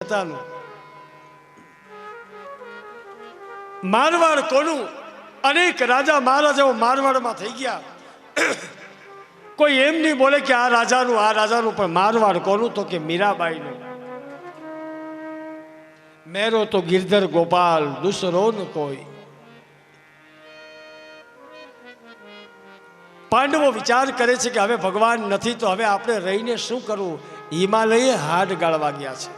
સીતાનું મારવાડ કોનું? અનેક રાજા મહારાજાઓ મારવાડમાં થઈ ગયા. કોઈ એમ નહીં બોલે કે આ રાજાનું, પણ મારવાડ કોનું? તો કે મીરાબાઈનું. મેરો તો ગિરધર ગોપાલ દુસરો ન કોઈ. પાંડવો વિચાર કરે છે કે હવે ભગવાન નથી તો હવે આપણે રહીને શું કરવું? હિમાલયે હાડ ગાળવા ગયા છે.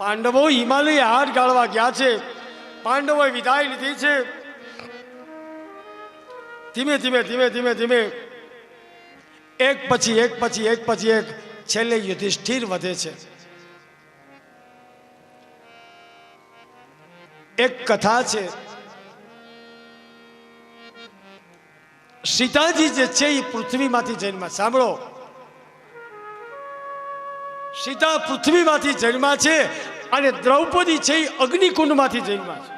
પાંડવો હિમાલયે હાડ ગાળવા ગયા છે. પાંડવોએ વિદાય લીધી છે. ધીમે ધીમે એક પછી એક છેલ્લે યુધિષ્ઠિર વધે છે. એક કથા છે, સીતાજી જે છે એ પૃથ્વીમાંથી જન્મ્યા. સાંભળો, સીતા પૃથ્વીમાંથી જન્મ્યા છે અને દ્રૌપદી છે એ અગ્નિકુંડમાંથી જન્મ્યા છે.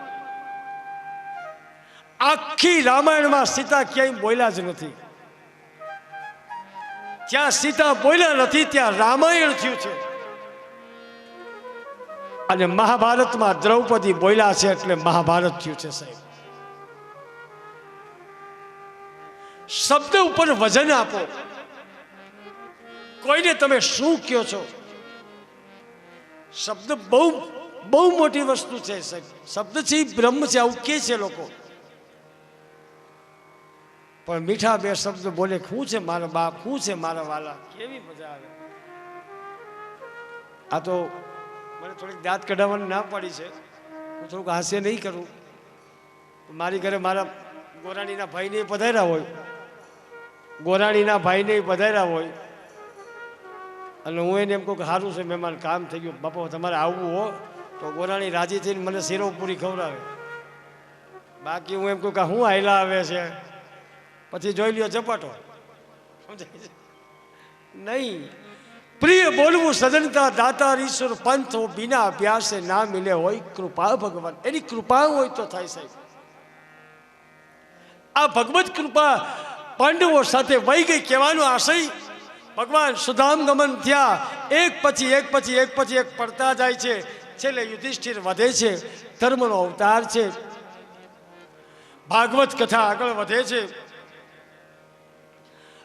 આખી રામાયણમાં સીતા ક્યાંય બોલ્યા જ નથી. જ્યાં સીતા બોલ્યા નથી ત્યાં રામાયણ થયું છે. અને મહાભારતમાં દ્રૌપદી બોલ્યા છે એટલે મહાભારત થયું છે. સાહેબ, શબ્દ ઉપર વજન આપો. કોઈને તમે શું કહો છો? શબ્દ બહુ મોટી વસ્તુ છે. સાહેબ, શબ્દ છે બ્રહ્મ છે, આવું કે છે લોકો. પણ મીઠા બે શબ્દ બોલે, શું છે મારા બાપ, શું છે મારા વાલા, કેવી મજા આવે. આ તો મને થોડીક દાંત કઢાવવાની ના પડી છે. હું થોડુંક હાસ્ય નહીં કરું. મારી ઘરે મારા ગોરાણીના ભાઈને પધાર્યા હોય, અને હું એને એમ કહું કે સારું છે મહેમાન, કામ થઈ ગયું, બાપા તમારે આવવું હો, તો ગોરાણી રાજી થઈને મને શીરો પૂરી ખવડાવે. બાકી હું એમ કહું કે હું હાયલા આવે છે, પછી જોઈ લ્યો ઝપાટો. સમજાય છે નહીં? પ્રિય બોલવું સજનતા દાતા ઈશ્વર પંથ હો, બિના અભ્યાસે ના મિલે હોય કૃપા ભગવાન. એની કૃપા હોય તો થાય. સાહેબ, આ ભગવત કૃપા પાંડવો સાથે વહી ગઈ. કહેવાનો આશય, ભગવાન સુધામ ગમન થયા. એક પછી એક પડતા જાય છે. છેલ્લે યુધિષ્ઠિર વધે છે. ધર્મનો અવતાર છે. ભાગવત કથા આગળ વધે છે.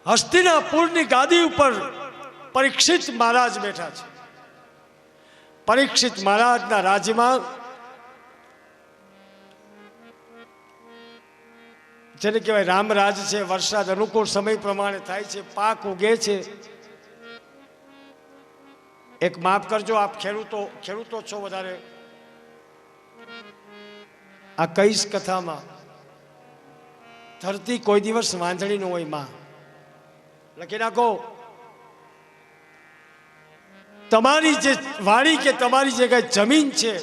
હસ્તિનાપુરની ગાદી ઉપર પરીક્ષિત મહારાજ બેઠા છે. પરીક્ષિત મહારાજના રાજ્યમાં જેને કહેવાય રામરાજ છે. વરસાદ અનુકૂળ સમય પ્રમાણે થાય છે, પાક ઉગે છે. એક માફ કરજો, આપ ખેડૂતો છો વધારે. આ કઈશ કથામાં ધરતી કોઈ દિવસ વાંધળી ન હોય. માં લખી નાખો, તમારી જે વાડી કે તમારી જે કઈ જમીન છે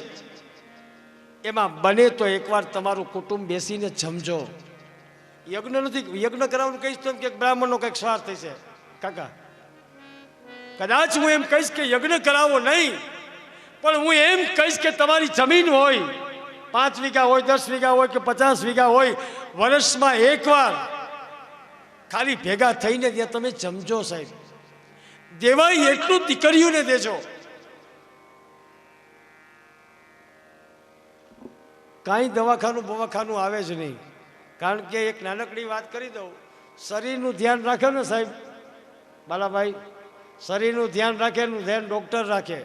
એમાં બને તો એકવાર તમારું કુટુંબ બેસીને જમજો. યજ્ઞ નથી, યજ્ઞ કરાવવાનું કહીશ તો કે બ્રાહ્મણનો કંઈક સ્વાર્થ થશે. કાકા, કદાચ હું એમ કહીશ કે યજ્ઞ કરાવો નહીં, પણ હું એમ કહીશ કે તમારી જમીન હોય, 5 વીઘા હોય, 10 વીઘા હોય કે 50 વીઘા હોય, વર્ષમાં એકવાર ખાલી ભેગા થઈને ત્યાં તમે જમજો. સાહેબ, દેવાય એટલું દીકરીઓને દેજો. કાંઈ દવાખાનું આવે જ નહીં. કારણ કે એક નાનકડી વાત કરી દઉં, શરીરનું ધ્યાન રાખે ને સાહેબ બાલાભાઈ, શરીરનું ધ્યાન રાખે એનું ધ્યાન ડૉક્ટર રાખે.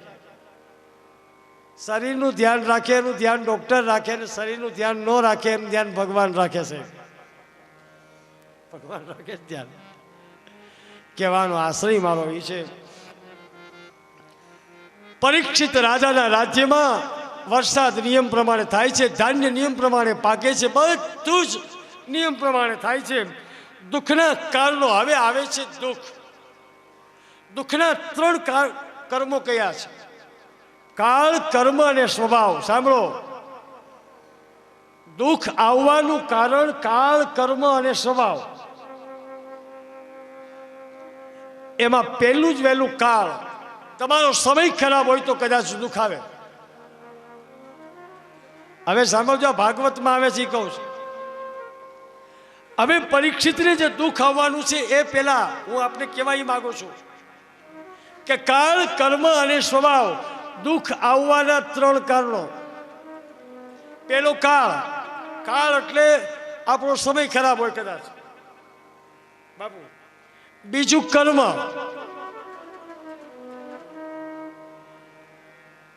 શરીરનું ધ્યાન રાખે એનું ધ્યાન ડૉક્ટર રાખે, અને શરીરનું ધ્યાન ન રાખે એનું ધ્યાન ભગવાન રાખે છે. ભગવાન રાખે ધ્યાન. કહેવાનો આશ્રય મારો એ છે. પરીક્ષિત રાજાના રાજ્યમાં વરસાદ નિયમ પ્રમાણે થાય છે, ધાન્ય નિયમ પ્રમાણે પાકે છે, બધું જ નિયમ પ્રમાણે થાય છે. દુઃખના કારણો હવે આવે છે. દુઃખના 3 કર્મો કયા છે? કાળ, કર્મ અને સ્વભાવ. સાંભળો, દુઃખ આવવાનું કારણ કાળ, કર્મ અને સ્વભાવ. એમાં પહેલું જ વહેલું કાળ. તમારો સમય ખરાબ હોય તો કદાચ દુઃખ આવે. હવે સાંભળજો, ભાગવતમાં આવે છે, કહું છું. હવે પરીક્ષિતને જે દુઃખ આવવાનું છે એ પહેલા હું આપને કહેવા માંગુ છું કે કાળ, કર્મ અને સ્વભાવ, દુઃખ આવવાના 3 કારણો. પેલો કાળ. કાળ એટલે આપણો સમય ખરાબ હોય કદાચ બાપુ. બીજું કર્મ.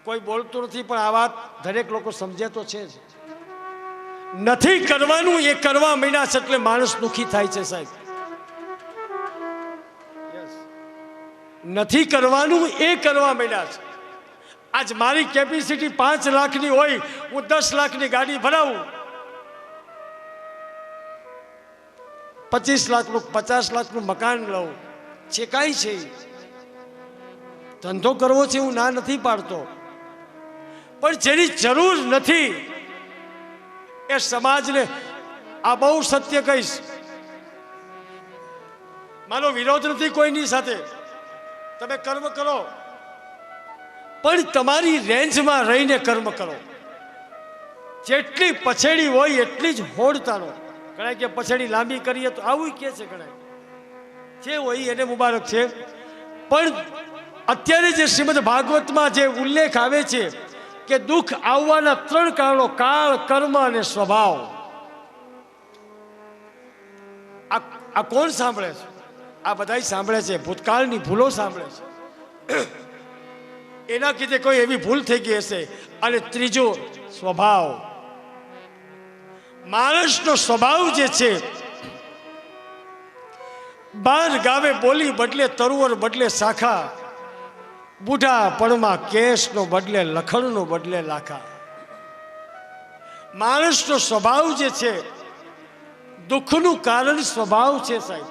કોઈ બોલતું નથી પણ આ વાત દરેક લોકો સમજે તો છે જ. નથી કરવાનું એ કરવા માંડ્યા છે એટલે માણસ દુઃખી થાય છે સાહેબ. નથી કરવાનું એ કરવા માંડ્યા છે. આજ મારી કેપેસિટી 5 લાખની હોય, હું 10 લાખની ગાડી ભરાવું, 25 લાખનું 50 લાખનું મકાન લઉં, છે કાંઈ છે. ધંધો કરવો છે હું ના નથી પાડતો, પણ જેની જરૂર નથી એ સમાજને, આ બહુ સત્ય કહીશ, મારો વિરોધ નથી કોઈની સાથે, તમે કર્મ કરો પણ તમારી રેન્જમાં રહીને કર્મ કરો. જેટલી પછેડી હોય એટલી જ હોડતાનો. ઘણા કે પછેડી લાંબી કરીએ તો આવું કે છે, ઘણા જે હોય એને મુબારક છે. પણ અત્યારે જે શ્રીમદ ભાગવતમાં જે ઉલ્લેખ આવે છે કે દુઃખ આવવાના 3 કારણો, કાળ, કર્મ અને સ્વભાવ. આ કોણ સાંભળે છે? આ બધાય સાંભળે છે, ભૂતકાળની ભૂલો સાંભળે છે. એના કીધે કોઈ એવી ભૂલ થઈ ગઈ હશે. અને ત્રીજો સ્વભાવ. માણસનો સ્વભાવ જે છે, 12 ગાવે બોલી બદલે તરુવર બદલે શાખા, બુઢા પણમાં કેસનો બદલે લખણનો બદલે લાખા. માણસનો સ્વભાવ જે છે, દુઃખનું કારણ સ્વભાવ છે સાહેબ.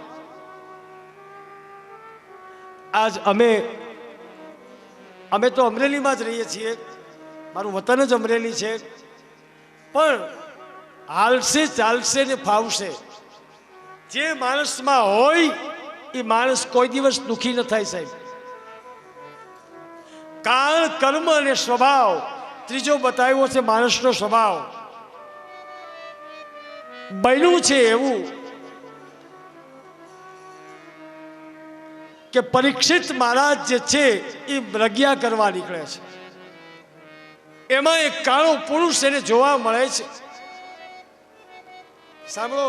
આજ અમે તો અમરેલીમાં જ રહીએ છીએ, મારું વતન જ અમરેલી છે, પણ હાલશે ચાલશે ને ફાવશે. જે માણસમાં હોય એ માણસ કોઈ દિવસ દુઃખી ન થાય સાહેબ. કાળ, કર્મ અને સ્વભાવ. ત્રીજો બતાવ્યો છે માણસનો સ્વભાવ. બન્યું છે એવું કે પરીક્ષિત મહારાજ જે છે એ પ્રજ્ઞા કરવા નીકળે છે. એમાં એક કાળો પુરુષ એને જોવા મળે છે. સાંભળો,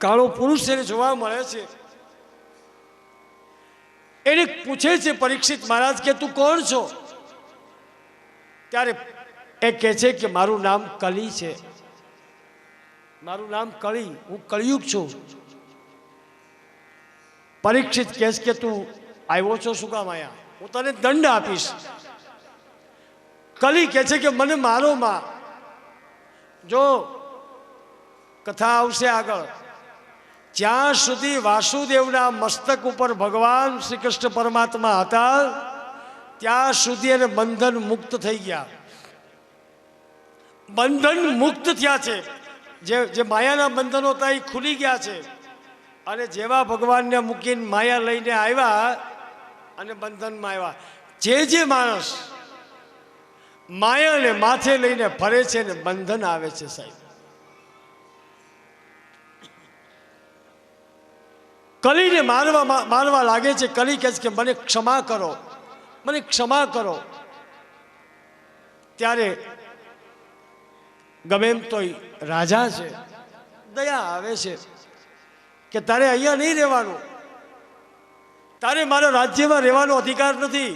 કાળો પુરુષ એને જોવા મળે છે. એને પૂછે છે પરીક્ષિત મહારાજ કે તું કોણ છો? ત્યારે એ કહે છે કે મારું નામ કલી છે, મારું નામ કલી, હું કળિયુગ છું. પરીક્ષિત કહે કે તું આવ્યો છો શું કામ અહીંયા? હું તને દંડ આપીશ. કલી કહે છે કે મને મારો માં. જો કથા આવશે આગળ, જ્યાં સુધી વાસુદેવના મસ્તક ઉપર ભગવાન શ્રી કૃષ્ણ પરમાત્મા હતા ત્યાં સુધી એને બંધન મુક્ત થઈ ગયા. બંધન મુક્ત થયા છે. જે માયાના બંધનો હતા એ ખુલી ગયા છે. અને જેવા ભગવાનને મૂકીને માયા લઈને આવ્યા અને બંધનમાં આવ્યા. જે માણસ માયાને માથે લઈને ફરે છે ને બંધન આવે છે સાહેબ. કલીને મારવા લાગે છે. કલી કહે છે કે મને ક્ષમા કરો, મને ક્ષમા કરો. ત્યારે ગમે એમ તો રાજા છે, દયા આવે છે કે તારે અહીંયા નહીં રહેવાનું, તારે મારા રાજ્યમાં રહેવાનો અધિકાર નથી.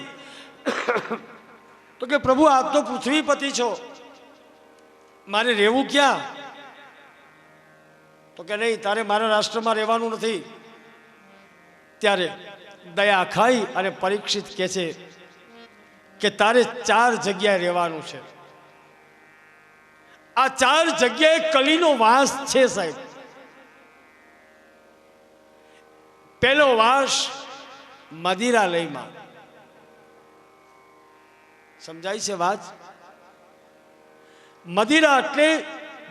તો કે પ્રભુ આપ તો પૃથ્વીપતિ છો, મારે રહેવું ક્યાં? તો કે નહીં, તારે મારા રાષ્ટ્રમાં રહેવાનું નથી. ત્યારે દયા ખાઈ અને પરીક્ષિત કહે છે કે તારે 4 જગ્યાએ રહેવાનું છે. આ 4 જગ્યાએ કલીનો વાસ છે સાહેબ. પહેલો વાસ મદિરાલયમાં. સમજાય છે વાત? મદિરા એટલે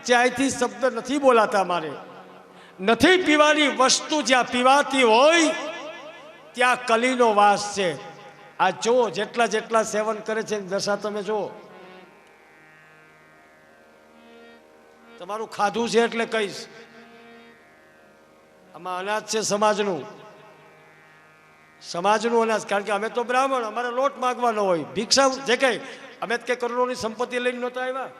જે અહીંથી શબ્દ નથી બોલાતા, મારે નથી પીવાની વસ્તુ જ્યાં પીવાતી હોય ત્યાં કલીનો વાસ છે. આ જો જેટલા સેવન કરે છે દશા તમે જુઓ. તમારું ખાધું છે એટલે કહીશ, આમાં અનાજ છે સમાજનું. સમાજનું અનાજ, કારણ કે અમે તો બ્રાહ્મણ, અમારે લોટ માગવાનો હોય, ભિક્ષા જે કંઈ, અમે જ કંઈ કરોડોની સંપત્તિ લઈને નહોતા આવ્યા.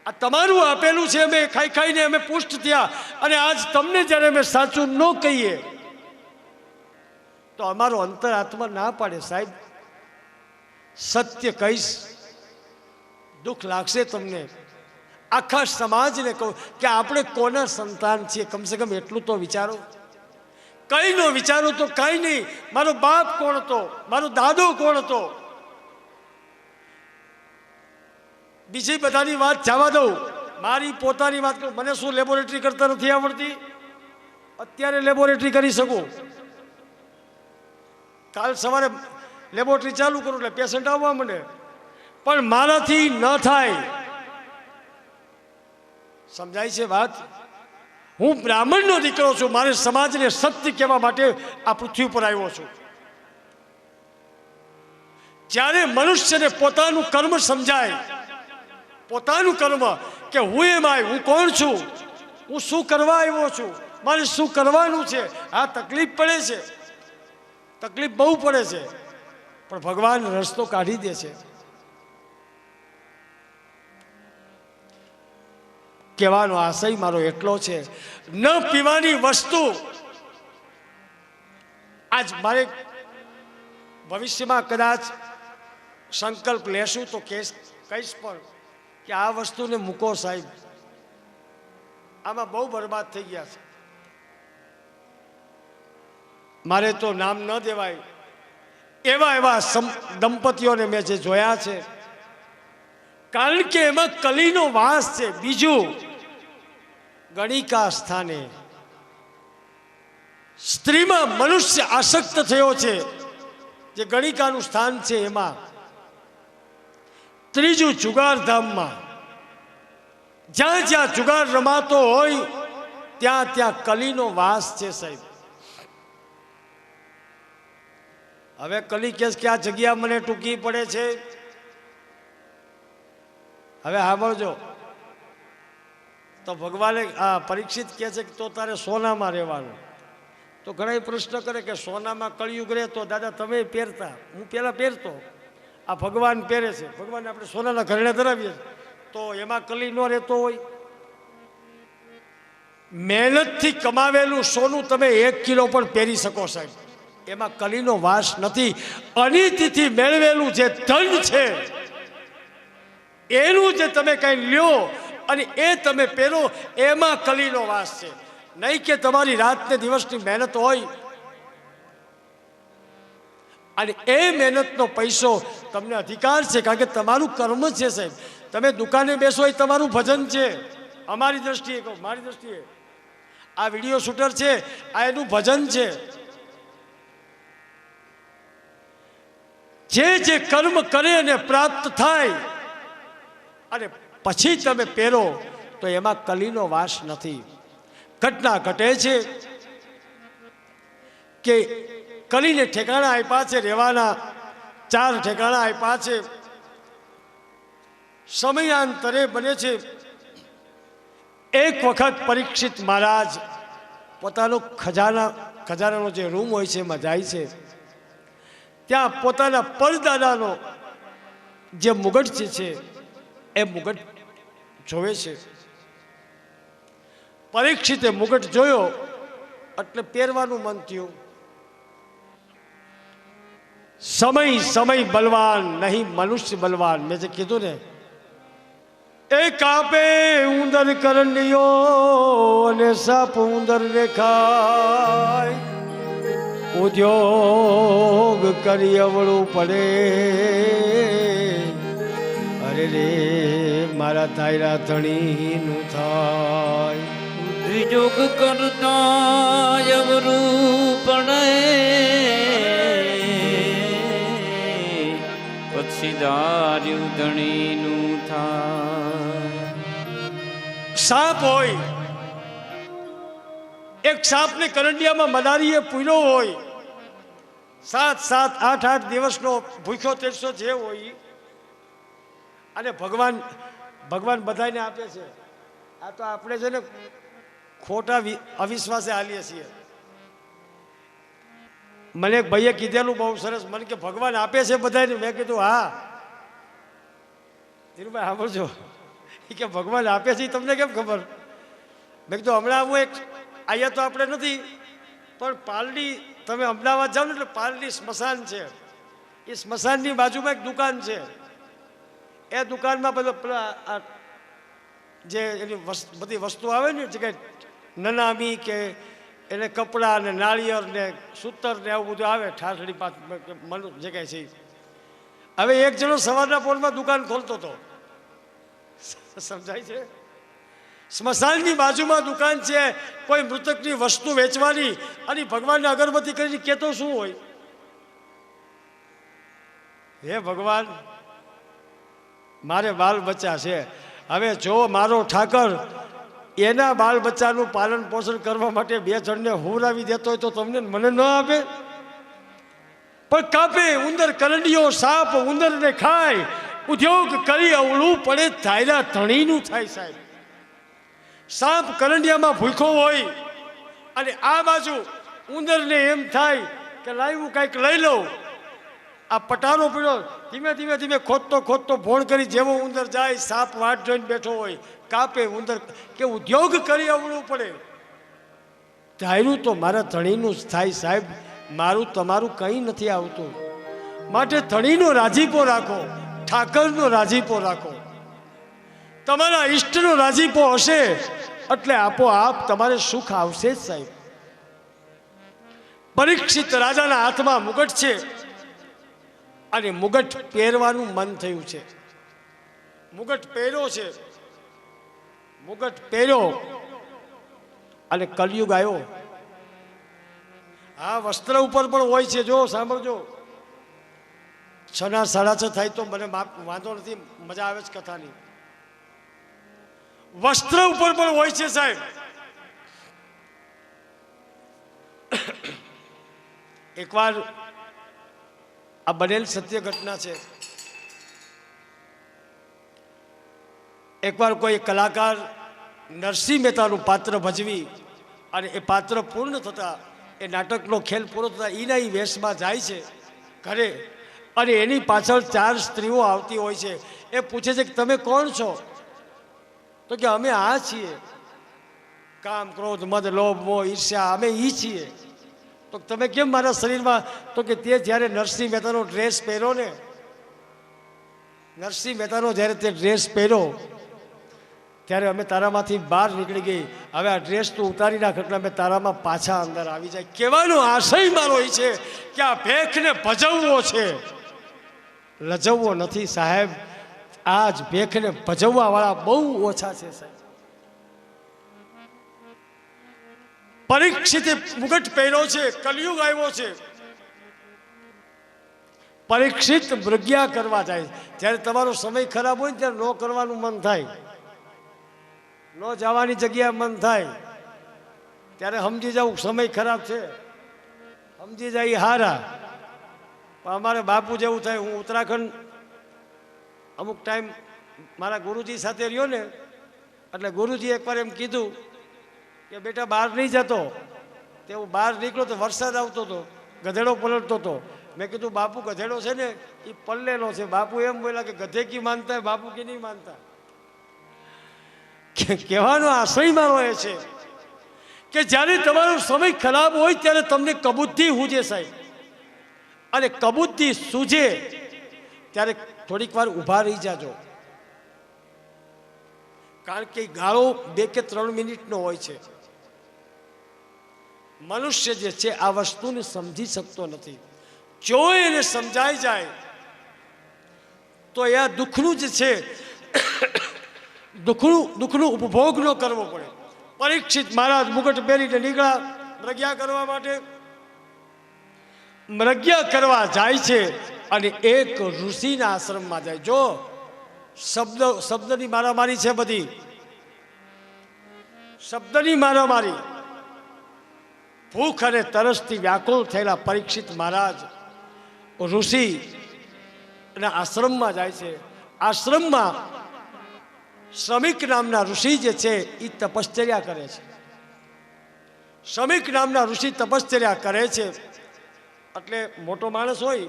આ તમારું આપેલું છે, અમે ખાઈ ખાઈને અમે પુષ્ટ થયા, અને આજ તમને જ્યારે અમે સાચું ન કહીએ તો અમારો અંતરાત્મા ના પાડે, સાહેબ સત્ય કહીશ, દુઃખ લાગશે તમને. આખા સમાજને કહું કે આપણે કોના સંતાન છીએ, કમસે કમ એટલું તો વિચારો. કંઈ ન વિચારો તો કાંઈ નહીં. મારો બાપ કોણ હતો, મારો દાદો કોણ હતો, બીજી બધાની વાત જવા દઉં, મારી પોતાની વાત કરું. મને શું લેબોરેટરી કરતા નથી આવડતી? અત્યારે લેબોરેટરી કરી શકું. કાલ સવારે લેબોરેટરી ચાલુ કરું એટલે પેશન્ટ આવવા માંડે, પણ મારાથી ન થાય. સમજાય છે વાત? હું બ્રાહ્મણનો દીકરો છું, મારે સમાજને સત્ય કહેવા માટે આ પૃથ્વી પર આવ્યો છું. જ્યારે મનુષ્યને પોતાનું કર્મ સમજાય, પોતાનું કર્મ કે હું એમાં, હું કોણ છું, હું શું કરવા આવ્યો છું, મારે શું કરવાનું છે. આ તકલીફ પડે છે, તકલીફ બહુ પડે છે, પણ ભગવાન રસ્તો કાઢી દે છે. કહેવાનો આશય મારો એટલો છે, ન પીવાની વસ્તુ. આજ મારે ભવિષ્યમાં કદાચ સંકલ્પ લેશું તો કહીશ પણ કે આ વસ્તુને મૂકો સાહેબ, આમાં બહુ બરબાદ થઈ ગયા છે. મારે તો નામ ન દેવાય એવા એવા દંપતીઓને મેં જે જોયા છે, કારણ કે એમાં કલીનો વાસ છે. બીજું, ગણિકા સ્થાને સ્ત્રીમાં મનુષ્ય આસક્ત થયો છે, જે ગણિકાનું સ્થાન છે એમાં. ત્રીજું, જુગારધામમાં, જ્યાં જ્યાં જુગાર રમાતો હોય ત્યાં ત્યાં કલીનો વાસ છે સાહેબ. હવે કલી કેસ કે આ જગ્યા મને ટૂંકી પડે છે. હવે સાંભળજો, તો ભગવાને આ પરીક્ષિત કહે છે કે તો તારે સોનામાં રહેવાનું. તો ઘણા પ્રશ્ન કરે કે સોનામાં કળિયુગ રહે તો દાદા તમે પહેરતા, હું પહેલાં પહેરતો, આ ભગવાન પહેરે છે, ભગવાન આપણે સોનાના ઘરેણા ધરાવીએ તો એમાં કલી ન રહેતો હોય? મહેનતથી કમાવેલું સોનું તમે 1 કિલો પણ પહેરી શકો સાહેબ, એમાં કલીનો વાસ નથી. અનિતિથી મેળવેલું જે ધન છે એનું જે તમે કંઈ લ્યો અને એ તમે પહેરો, એમાં કલીનો વાસ છે. નહીં કે તમારી રાતને દિવસની મહેનત હોય અને એ મહેનતનો પૈસો તમને અધિકાર છે, કારણ કે તમારું કર્મ છે સાહેબ. તમે દુકાને બેસો એ તમારું ભજન છે. અમારી દ્રષ્ટિએ કહું, મારી દ્રષ્ટિએ આ વિડીયો શૂટર છે, આ એનું ભજન છે. જે જે કર્મ કરે અને પ્રાપ્ત થાય અને પછી તમે પહેરો તો એમાં કલીનો વાસ નથી. ઘટના ઘટે છે કે કલીને ઠેકાણા આપ્યા છે, રહેવાના 4 ઠેકાણા આપ્યા છે. સમયાંતરે બને છે, એક વખત પરીક્ષિત મહારાજ પોતાનો ખજાનાનો જે રૂમ હોય છે એમાં જાય છે. ત્યાં પોતાના પરદાદાનો જે મુગટ છે એ મુગટ જોવે છે. પરીક્ષિતે મુગટ જોયો એટલે પહેરવાનું મન થયું. સમય બલવાન નહીં, મનુષ્ય બલવાન. મેં જે કીધું ને, એ કાપે ઉંદર કરંડિયો અને સાપ ઉંદર ને ખાય, ઉદ્યોગ કરી અવળું પડે. અરે રે મારા તાયરા ધણીનું થાય. ઉદ્યોગ કરતા અવળું પડે, પછી દાર્યું ધણીનું થાય. સાપ હોય, એક સાપને કરંડિયામાં મદારીએ પૂર્યો હોય, 7, 8 દિવસનો ભૂખ્યો તેરસો જે હોય, અને ભગવાન બધાને આપે છે. આ તો આપણે છે ને ખોટા અવિશ્વાસે હાલીએ છીએ. મને એક ભાઈએ કીધેલું બહુ સરસ, મને કે ભગવાન આપે છે બધાને. મેં કીધું હા. ધીરુભાઈ સાંભળજો, એ કે ભગવાન આપે છે તમને કેમ ખબર? મેં કીધું હમણાં હું એક, અહીંયા તો આપણે નથી, પણ પાલડી, તમે અમદાવાદ જાઓ ને એટલે પાલડી સ્મશાન છે, એ સ્મશાનની બાજુમાં એક દુકાન છે. એ દુકાનમાં બધો પેલા જે એની બધી વસ્તુ આવે ને, જે કંઈ નનામી કે એને કપડાં ને નાળિયેર ને સૂતર ને એવું બધું આવે, ઠાઠડી પાંચ જે કાંઈ છે. હવે એક જણો સવારના પોરમાં દુકાન ખોલતો હતો, સમજાય છે? સ્મશાનની બાજુમાં દુકાન છે, કોઈ મૃતકની વસ્તુ વેચવાની, અને ભગવાનને અગરબત્તી કરીને કહેતો શું હોય? હે ભગવાન, મારે બાલ બચ્ચા છે, હવે જો મારો ઠાકર એના બાળ બચ્ચાનું પાલન પોષણ કરવા માટે 2 જણને હુરાવી દેતો હોય તો તમને મને ન આપે? પણ કાપે ઉંદર કરંડિયો, સાપ ઉંદરને ખાય, ઉદ્યોગ કરી અવળું પડે ધાયરા ધણીનું થાય. સાહેબ, સાપ કરંડિયામાં ભૂખ્યો હોય અને આ બાજુ ઉંદરને એમ થાય કે લાવ્યું કાંઈક લઈ લઉં. આ પટારો પીડ્યો, ધીમે ધીમે ધીમે ખોદતો ખોદતો ભોણ કરી જેવો ઉંદર જાય, સાપ વાટ જોઈને બેઠો હોય, કાપે ઉંદર કે ઉદ્યોગ કરી અવળું પડે. ધાર્યું તો મારા ધણીનું જ થાય. સાહેબ, મારું તમારું કંઈ નથી આવતું, માટે ધણીનો રાજીપો રાખો, ઠાકરનો રાજીપો રાખો. તમારા ઈષ્ટનો રાજીપો હશે એટલે આપોઆપ તમારે સુખ આવશે જ. સાહેબ, પરીક્ષિત રાજાના હાથમાં મુગટ છે અને મુગટ પહેરવાનું મન થયું છે. મુગટ પહેર્યો છે, મુગટ પહેર્યો અને કલયુગ આવ્યો. આ વસ્ત્ર ઉપર પણ હોય છે, જો સાંભળજો. 6 ના 6:30 થાય તો મને વાંધો નથી, મજા આવે છે કથાની. વસ્ત્ર ઉપર પણ હોય છે સાહેબ. એકવાર આ બનેલ સત્ય ઘટના છે. એકવાર કોઈ કલાકાર નરસિંહ મહેતાનું પાત્ર ભજવી અને એ પાત્ર પૂર્ણ થતાં, એ નાટકનો ખેલ પૂરો થતાં એના એ વેશમાં જાય છે ઘરે, અને એની પાછળ 4 સ્ત્રીઓ આવતી હોય છે. એ પૂછે છે કે તમે કોણ છો? તો કે અમે આ છીએ, કામ ક્રોધ મદ લોભ મોહ ઈર્ષ્યા, અમે ઈ છીએ. તો તમે કેમ મારા શરીરમાં? તો કે તે જ્યારે નરસિંહ મહેતાનો ડ્રેસ પહેર્યો ને, નરસિંહ મહેતાનો જ્યારે તે ડ્રેસ પહેર્યો ત્યારે અમે તારામાંથી બહાર નીકળી ગઈ. હવે આ ડ્રેસ તું ઉતારી નાખ એટલે અમે તારામાં પાછા અંદર આવી જાય. કહેવાનો આશય મારો એ છે કે આ ભેખને ભજવવો છે, લજવવો નથી. સાહેબ, આ જ ભેખને ભજવવા વાળા બહુ ઓછા છે. સાહેબ, પરીક્ષિતે મુગટ પહેર્યો છે, કલયુગ આવ્યો છે. પરીક્ષિત મૃગ્યા કરવા જાય. જ્યારે તમારો સમય ખરાબ હોય ને ત્યારે ન કરવાનું મન થાય, ન જવાની જગ્યાએ મન થાય, ત્યારે સમજી જાવ સમય ખરાબ છે, સમજી જાય હારા. પણ અમારે બાપુ જેવું થાય. હું ઉત્તરાખંડ અમુક ટાઈમ મારા ગુરુજી સાથે રહ્યો ને, એટલે ગુરુજી એકવાર એમ કીધું કે બેટા બહાર નહીં જતો. તે હું બહાર નીકળ્યો તો વરસાદ આવતો હતો, ગધેડો પલટતો હતો. મેં કીધું બાપુ ગધેડો છે ને એ પલ્લેલો છે. બાપુ એમ બોલ્યા કે ગધે કી માનતા હે, બાપુ કી નહીં માનતા. કહેવાનો આશય મારો એ છે કે જ્યારે તમારો સમય ખરાબ હોય ત્યારે તમને કબૂતથી સૂજે સાહેબ, અને કબૂતથી સૂજે ત્યારે થોડીક વાર ઊભા રહી જાજો. કારણ કે ગાળો 2 કે 3 મિનિટનો હોય છે. મનુષ્ય જે છે આ વસ્તુને સમજી શકતો નથી. જો એને સમજાઈ જાય તો એ આ દુઃખનું જે છે દુઃખનું ઉપભોગ ન કરવો પડે. પરીક્ષિત મહારાજ મુગટ પહેરીને નીકળ્યા મૃગ્યા કરવા માટે. મૃગ્યા કરવા જાય છે અને એક ઋષિના આશ્રમમાં જાય. જો શબ્દની મારામારી છે, બધી શબ્દની મારામારી. ભૂખ અને તરસથી વ્યાકુળ થયેલા પરીક્ષિત મહારાજ ઋષિના આશ્રમમાં જાય છે. આશ્રમમાં શ્રમિક નામના ઋષિ જે છે એ તપશ્ચર્યા કરે છે. શ્રમિક નામના ઋષિ તપશ્ચર્યા કરે છે એટલે મોટો માણસ હોય,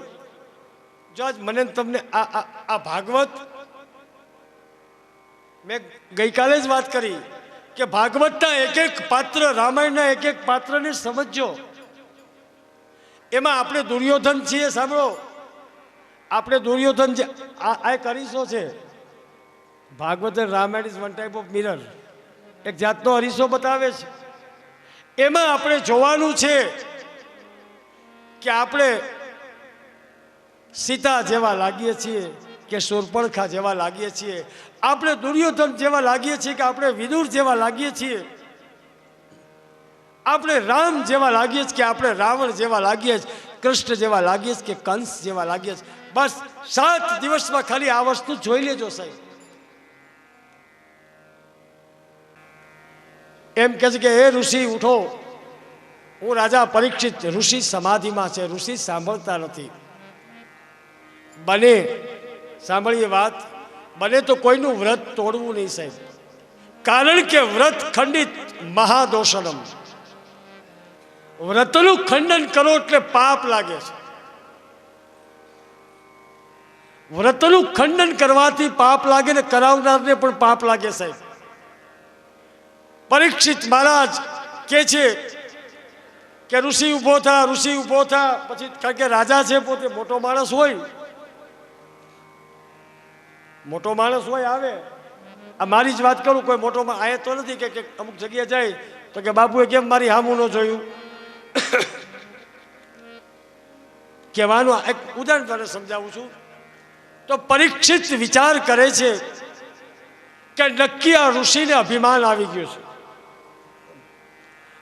જો આજ મને ને તમને આ ભાગવત, મેં ગઈકાલે જ વાત કરી કે ભાગવતના એક એક પાત્ર, રામાયણના એક એક પાત્રને સમજજો. એમાં આપણે દુર્યોધન છીએ, સાંભળો, આપણે દુર્યોધન છે. આ એક અરીસો છે. ભાગવત અને Ramayana is one type of mirror, એક જાતનો અરીસો બતાવે છે. એમાં આપણે જોવાનું છે કે આપણે સીતા જેવા લાગીએ છીએ કે શૂર્પણખા જેવા લાગીએ છીએ, આપણે દુર્યોધન જેવા લાગીએ છીએ કે આપણે વિદુર જેવા લાગીએ છીએ, આપણે રામ જેવા લાગીએ છીએ કે આપણે રાવણ જેવા લાગીએ છીએ, કૃષ્ણ જેવા લાગીએ છીએ કે કંસ જેવા લાગીએ છીએ. બસ 7 દિવસમાં ખાલી આ વસ્તુ જોઈ લેજો સાહેબ. એમ કહે છે કે એ ઋષિ ઉઠો, હું રાજા પરીક્ષિત. ઋષિ સમાધિમાં છે, ઋષિ સાંભળતા નથી. બને, સાંભળીએ વાત, બને તો કોઈનું વ્રત તોડવું નહીં સાહેબ, કારણ કે વ્રત ખંડિત મહાદોષણમ. વ્રતનું ખંડન કરો એટલે પાપ લાગે છે. વ્રતનું ખંડન કરવાથી પાપ લાગે ને કરાવનારને પણ પાપ લાગે સાહેબ. પરીક્ષિત મહારાજ કે છે કે ઋષિ ઊભો થા, ઋષિ ઊભો થા. પછી કારણ કે રાજા છે, પોતે મોટો માણસ હોય, મોટો માણસ હોય, આવે. આ મારી જ વાત કરું, કોઈ મોટો આયે તો નથી કે અમુક જગ્યાએ જાય તો કે બાપુએ કેમ મારી હામું ન જોયું. કહેવાનું એક ઉદાહરણ તને સમજાવું છું. તો પરીક્ષિત વિચાર કરે છે કે નક્કી આ ઋષિને અભિમાન આવી ગયું છે.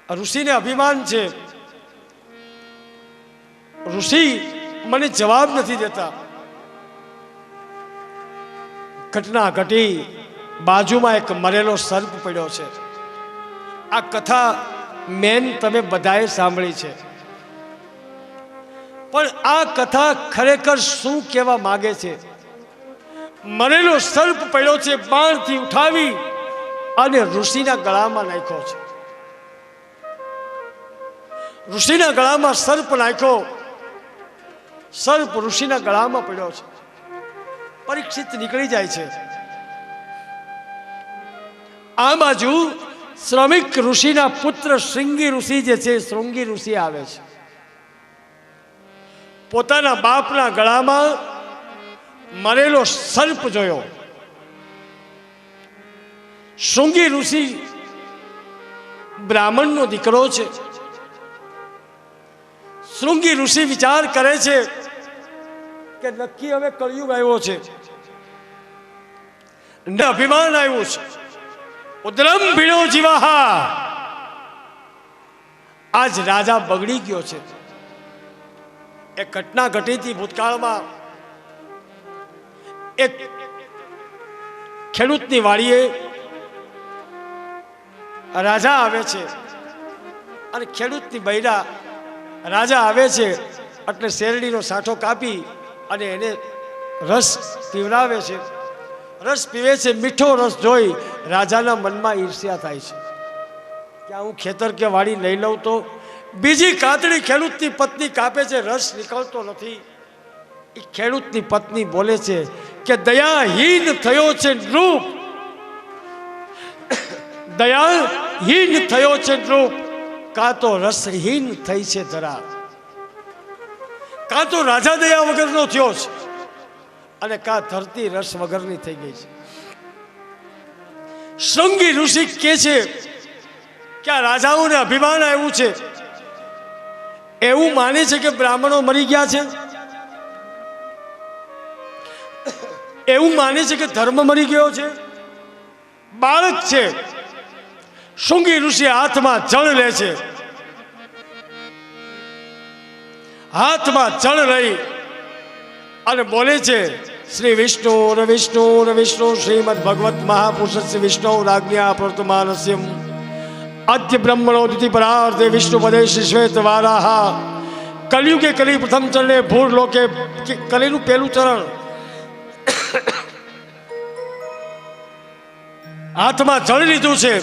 ઋષિને અભિમાન છે, ઋષિ મને જવાબ નથી દેતા. ઘટના ઘટી, બાજુમાં એક મરેલો સર્પ પડ્યો છે. આ કથા મેન તમે બધાએ સાંભળી છે, પણ આ કથા ખરેખર શું કહેવા માંગે છે? મરેલો સર્પ પડ્યો છે, બાણથી ઉઠાવી અને ઋષિના ગળામાં નાખ્યો છે. ઋષિના ગળામાં સર્પ નાખ્યો, સર્પ ઋષિના ગળામાં પડ્યો છે. પરીક્ષિત નીકળી જાય છે. આ બાજુ શ્રમિક ઋષિના પુત્ર શૃંગી ઋષિ જે છે, શૃંગી ઋષિ આવે છે. પોતાના બાપના ગળામાં મરેલો સર્પ જોયો. શૃંગી ઋષિ બ્રાહ્મણનો દીકરો છે. શૃંગી ઋષિ વિચાર કરે છે કે નક્કી હવે કળિયુગ આવ્યો છે, અભિમાન આવ્યું છે. ઉદ્રમ ભીણો જીવાહા, આજ રાજા બગડી ગયો છે. એક ઘટના ઘટી હતી ભૂતકાળમાં. એક ખેડૂતની વાડીએ રાજા આવે છે અને ખેડૂતની બૈરા રાજા આવે છે એટલે શેરડીનો સાંઠો કાપી અને એને રસ પીવડાવે છે. રસ પીવે છે. મીઠો રસ જોઈ રાજાના મનમાં ઈર્ષ્યા થાય છે કે હું ખેતર કે વાડી લઈ લઉં તો. બીજી કાતડી ખેડૂતની પત્ની કાપે છે, રસ નીકળતો નથી. એ ખેડૂતની પત્ની બોલે છે કે દયાહીન થયો છે નૃપ, દયાહીન થયો છે નૃપ, કાં તો રસહીન થઈ છે ધરા. કાં તો રાજા દયા વગરનો થયો છે અને કાં ધરતી રસ વગરની થઈ ગઈ છે. શૃંગી ઋષિ કે છે કે આ રાજાઓને અભિમાન આવ્યું છે, એવું માને છે કે બ્રાહ્મણો મરી ગયા છે, એવું માને છે કે ધર્મ મરી ગયો છે. બાળક છે. શૃંગી ઋષિ હાથમાં જળ લે છે. હાથમાં જળ લઈ અને બોલે છે શ્રી વિષ્ણુ વિષ્ણુ વિષ્ણુ શ્રીમદ ભગવત મહાપુરુષ વિષ્ણુ રાજ્ઞા પ્રવર્તમાનસ્યમ આદ્ય બ્રહ્મણો દિતિ પરાર્ધે વિષ્ણુ પદે શ્રી શ્વેત વારાહ. કલિયુગે કલી પ્રથમ ચરણે ભૂર લોકે, કલીનું પહેલું ચરણ. હાથમાં જળ લીધું છે.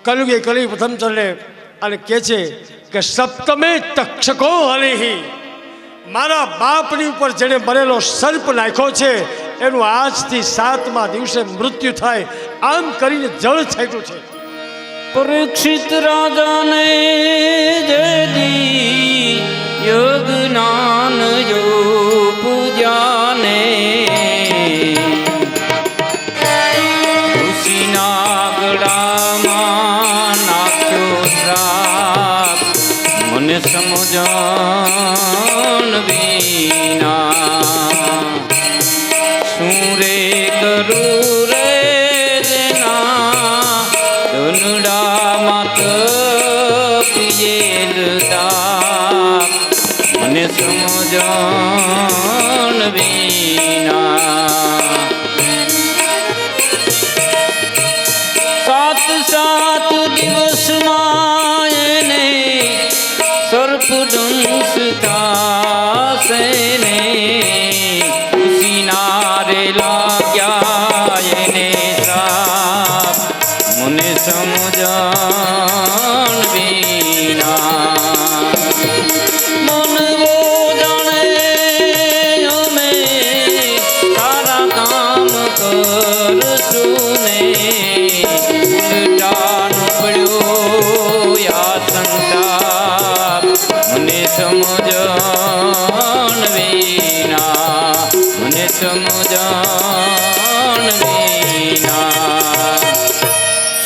કલિયુગે કલી પ્રથમ ચરણે અને કહે છે કે સપ્તમે તક્ષકો હલિહી, મારા બાપની ઉપર જેણે મરેલો સર્પ નાખ્યો છે એનું આજથી 7મા દિવસે મૃત્યુ થાય, આમ કરીને જળ છાંટ્યું છે. પરીક્ષિત રાજાને જદી યોગ જ્ઞાન જો પૂજાને ઋષિના ગળામાં નાખ્યો શ્રાપ, મને સમજણ વિના શું રે કરું રે જેના ધનુડામાં તપિયેલ તાપ, મને સમજણ વિના 7 દિવસમાં એને સર્પદંશ થાશે ને, ખુશીના રે લાગ્યા એને શ્રાપ, મને સમજણ વિના મનવો જાણે અમે સારા કામ કરશું ને, ઉલટાનો પડ્યો યા સંતાપ, મને સમજણ વિના, મને સમજણ વિના.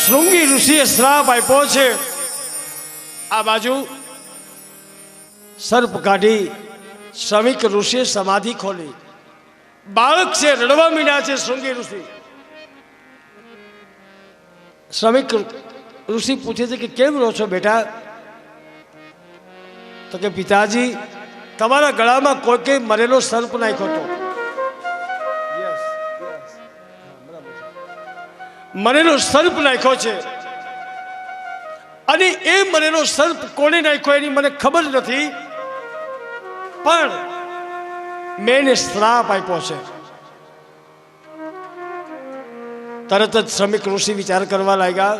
શૃંગી ઋષિએ શ્રાપ આપ્યો છે. આ બાજુ સર્પ કાઢી શ્રમિક ઋષિએ સમાધિ ખોલી. બાળક છે, રડવા મીડ્યા છે શૃંગી ઋષિ. શ્રમિક ઋષિ પૂછે છે કે કેમ રહો છો બેટા? તો કે પિતાજી, તમારા ગળામાં કોઈ મરેલો સર્પ નાખ્યો હતો. મરેલો સર્પ નાખ્યો છે, અને એ મરેલો સર્પ કોને નાખ્યો એની મને ખબર નથી, પણ મેં એને શ્રાપ આપ્યો છે. તરત જ શ્રમિક ઋષિ વિચાર કરવા લાગ્યા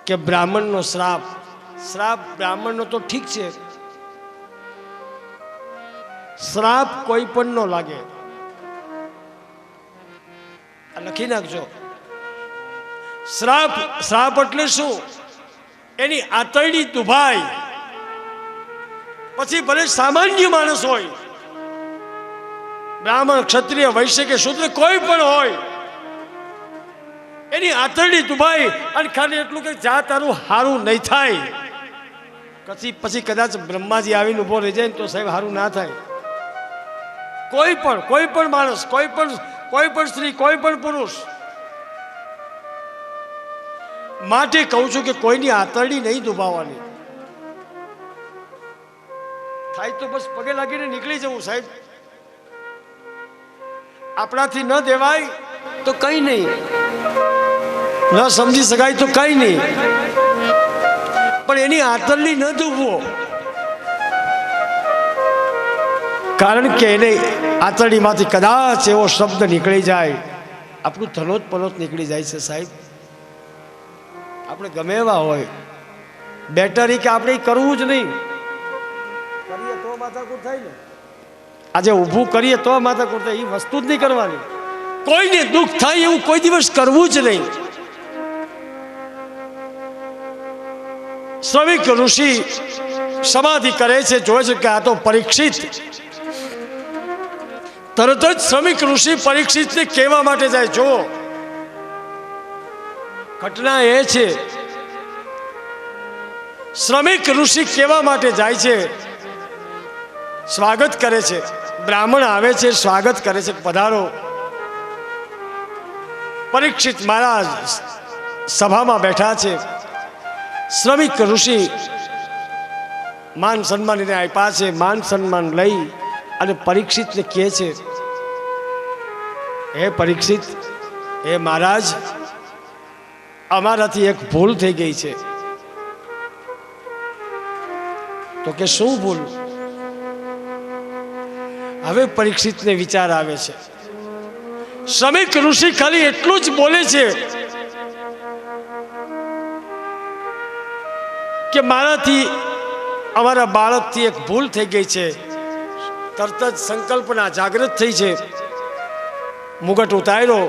કે બ્રાહ્મણનો શ્રાપ, બ્રાહ્મણનો તો ઠીક છે, શ્રાપ કોઈ પણ નો લાગે. લખી નાખજો. શ્રાપ એટલે શું? એની આંતરડી દુભાઈ. પછી ભલે સામાન્ય માણસ હોય, બ્રાહ્મણ, ક્ષત્રિય, વૈશ્ય કે શૂદ્ર કોઈ પણ હોય, એની આંતરડી દુભાઈ અને ખાલી એટલું કે જા તારું હારું નહીં થાય. પછી કદાચ બ્રહ્માજી આવીને ઉભો રહી જાય ને તો સાહેબ હારું ના થાય. કોઈ પણ માણસ, કોઈ પણ સ્ત્રી, કોઈ પણ પુરુષ. માટે કહું છું કે કોઈની આંતરડી નહીં દુભાવવાની. થાય તો બસ પગે લાગીને નીકળી જવું સાહેબ. આપણાથી ન દેવાય તો કઈ નહીં, ન સમજી શકાય તો કઈ નહીં, પણ એની આંતરડી ન દુભવો. કારણ કે એને આંતરડીમાંથી કદાચ એવો શબ્દ નીકળી જાય, આપણું ધનોત પનોત નીકળી જાય છે સાહેબ. આપણે ગમે એવા હોય, બેટરી કે આપણે કરવું જ નહીં. કરીએ તો માથાકૂટ થાય ને. આજે ઊભું કરીએ તો માથાકૂટ થાય, એ વસ્તુ જ નહીં કરવાની. કોઈને દુઃખ થાય એવું કોઈ દિવસ કરવું જ નહીં. શ્રમિક ઋષિ સમાધિ કરે છે, જોવે છે કે આ તો પરીક્ષિત. તરત જ શ્રમિક ઋષિ પરીક્ષિતને કહેવા માટે જાય. જો ઘટના એ છે, શ્રમિક ઋષિ કહેવા માટે જાય છે, સ્વાગત કરે છે. બ્રાહ્મણ આવે છે, સ્વાગત કરે છે, પધારો. પરીક્ષિત મહારાજ સભામાં બેઠા છે. શ્રમિક ઋષિ માન સન્માન એને આપ્યા છે. માન સન્માન લઈ અને પરીક્ષિતને કહે છે, હે પરીક્ષિત, હે મહારાજ, અમારાથી એક ભૂલ થઈ ગઈ છે. તો કે શું ભૂલ? હવે પરીક્ષિતને વિચાર આવે છે. શ્રમિક ઋષિ ખાલી એટલું જ બોલે છે કે મારાથી અમારા બાળકથી એક ભૂલ થઈ ગઈ છે. તરત જ સંકલ્પના જાગૃત થઈ છે. મુગટ ઉતાર્યો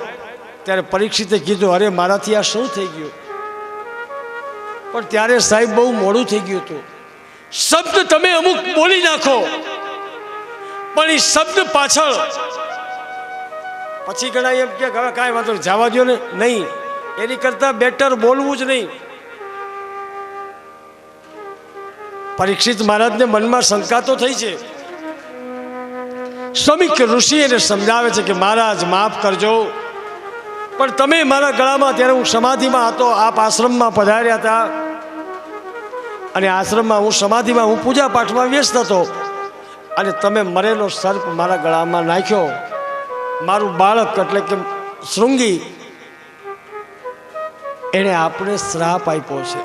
ત્યારે પરીક્ષિતે કીધું, અરે મારાથી આ શું થઈ ગયું? પણ ત્યારે સાહેબ બહુ મોડું થઈ ગયું હતું. શબ્દ તમે અમુક બોલી નાખો, પણ એ શબ્દ પાછળ પછી ઘણા એમ કે હવે કાંઈ વાંધો નહીં, જવા દો ને. નહીં, એની કરતા બેટર બોલવું જ નહીં. પરીક્ષિત મહારાજને મનમાં શંકા તો થઈ છે. શ્રમિક ઋષિ એને સમજાવે છે કે મહારાજ માફ કરજો, પણ તમે મારા ગળામાં, ત્યારે હું સમાધિમાં હતો, આપ આશ્રમમાં પધાર્યા હતા, અને આશ્રમમાં હું સમાધિમાં, હું પૂજા પાઠમાં વ્યસ્ત હતો, અને તમે મરેલો સર્પ મારા ગળામાં નાખ્યો. મારું બાળક એટલે કે શૃંગી, એણે આપણે શ્રાપ આપ્યો છે.